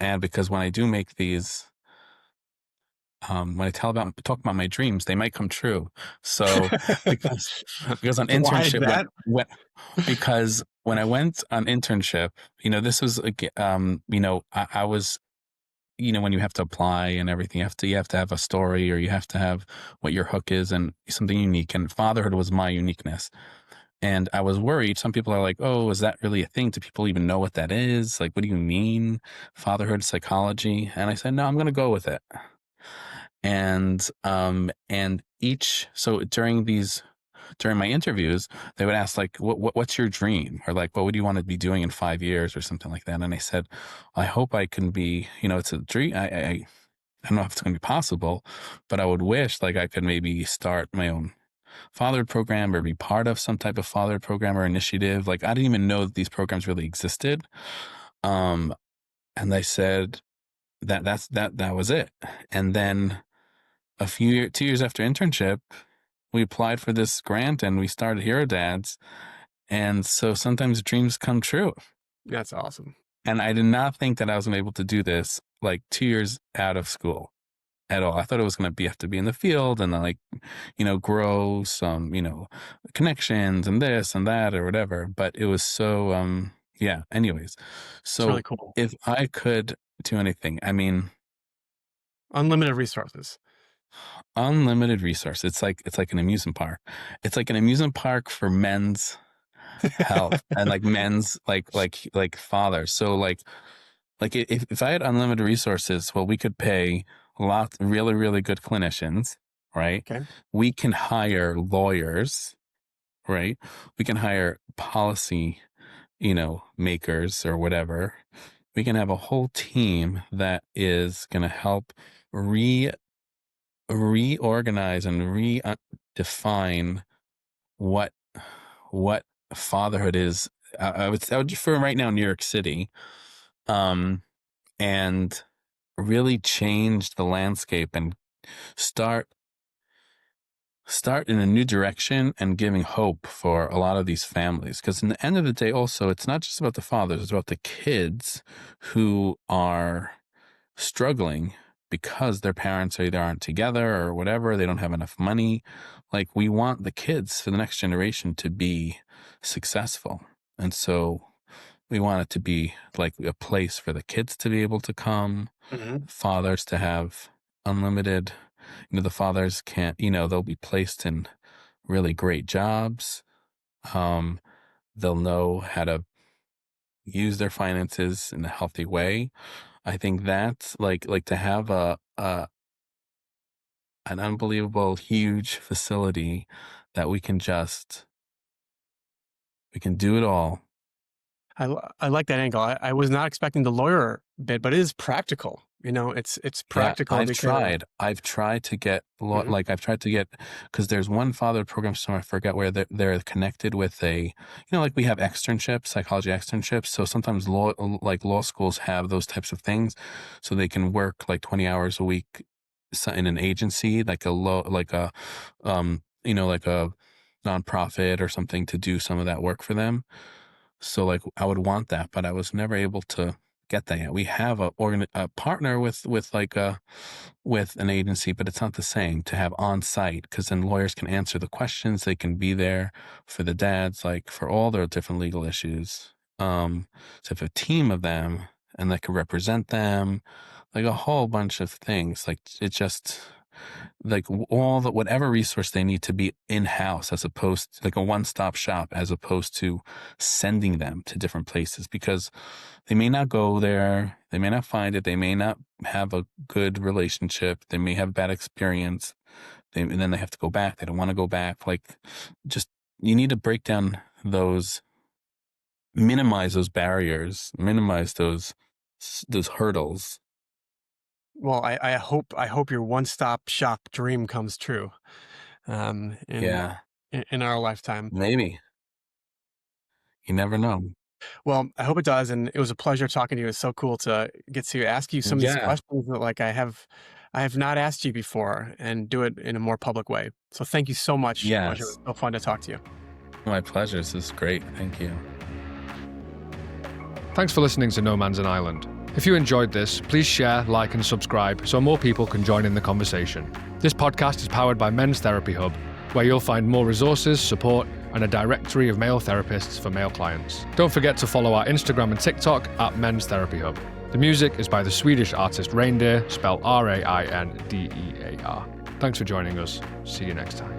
S2: add, because when I do make these, when I talk about my dreams, they might come true. So, because on
S1: Why is
S2: internship,
S1: that?
S2: because when I went on internship, this was I was, when you have to apply and everything, you have to have a story, or you have to have what your hook is and something unique. And fatherhood was my uniqueness. And I was worried. Some people are like, "Oh, is that really a thing? Do people even know what that is? Like, what do you mean, fatherhood psychology?" And I said, "No, I'm going to go with it." And each so during my interviews, they would ask, like, what's your dream? Or like, what would you want to be doing in 5 years or something like that? And I said, I hope I can be, it's a dream. I don't know if it's going to be possible, but I would wish, like, I could maybe start my own fatherhood program, or be part of some type of fatherhood program or initiative. Like, I didn't even know that these programs really existed. Um, and they said that was it. And then 2 years after internship, we applied for this grant and we started Hero Dads. And so sometimes dreams come true.
S1: That's awesome.
S2: And I did not think that I was going to be able to do this like 2 years out of school at all. I thought it was going to have to be in the field and then, like, grow some, connections and this and that or whatever. But it was so, yeah. Anyways,
S1: It's really
S2: so
S1: cool.
S2: if I could do anything, I mean,
S1: Unlimited resources.
S2: unlimited resource. It's like an amusement park. It's like an amusement park for men's health, and like men's, like fathers. So if I had unlimited resources, well, we could pay lots really, really good clinicians, right?
S1: Okay.
S2: We can hire lawyers, right? We can hire policy, makers or whatever. We can have a whole team that is going to help reorganize and redefine what what fatherhood is. I would for right now New York City, and really change the landscape and start in a new direction and giving hope for a lot of these families. Because in the end of the day, also, it's not just about the fathers, it's about the kids who are struggling because their parents either aren't together or whatever, they don't have enough money. Like, we want the kids for the next generation to be successful. And so we want it to be like a place for the kids to be able to come, fathers to have unlimited, the fathers can't, they'll be placed in really great jobs. They'll know how to use their finances in a healthy way. I think that's like to have an unbelievable, huge facility that we can do it all.
S1: I like that angle. I was not expecting the lawyer bit, but it is practical. It's
S2: Yeah,
S1: practical because
S2: I've tried to get,
S1: Mhm.
S2: because there's one father program, so I forget where they're connected with like we have externships, psychology externships. So sometimes law schools have those types of things, so they can work like 20 hours a week in an agency, like like a nonprofit or something, to do some of that work for them. So like I would want that, but I was never able to get that yet. We have a partner with an agency, but it's not the same to have on site, because then lawyers can answer the questions. They can be there for the dads, like for all their different legal issues. So if a team of them and they can represent them, like a whole bunch of things, like it just like whatever resource they need to be in-house, as opposed to like a one-stop shop, as opposed to sending them to different places, because they may not go there, they may not find it, they may not have a good relationship, they may have bad experience, and then they have to go back, they don't want to go back. Like, just, you need to break down minimize those barriers, minimize those hurdles.
S1: well, I hope your one-stop shop dream comes true. In
S2: Yeah,
S1: in our lifetime.
S2: maybe. You never know.
S1: Well, I hope it does, and it was a pleasure talking to you. It's so cool to get to ask you some of these
S2: Yeah.
S1: questions that, like, I have not asked you before, and do it in a more public way. So thank you so much, Moshe. It was
S2: Yes.
S1: so fun to talk to you.
S2: My pleasure. This is great. Thank you.
S3: Thanks for listening to No Man's an Island. If you enjoyed this, please share, like, and subscribe so more people can join in the conversation. This podcast is powered by Men's Therapy Hub, where you'll find more resources, support, and a directory of male therapists for male clients. Don't forget to follow our Instagram and TikTok at Men's Therapy Hub. The music is by the Swedish artist Reindeer, spelled Raindear. Thanks for joining us. See you next time.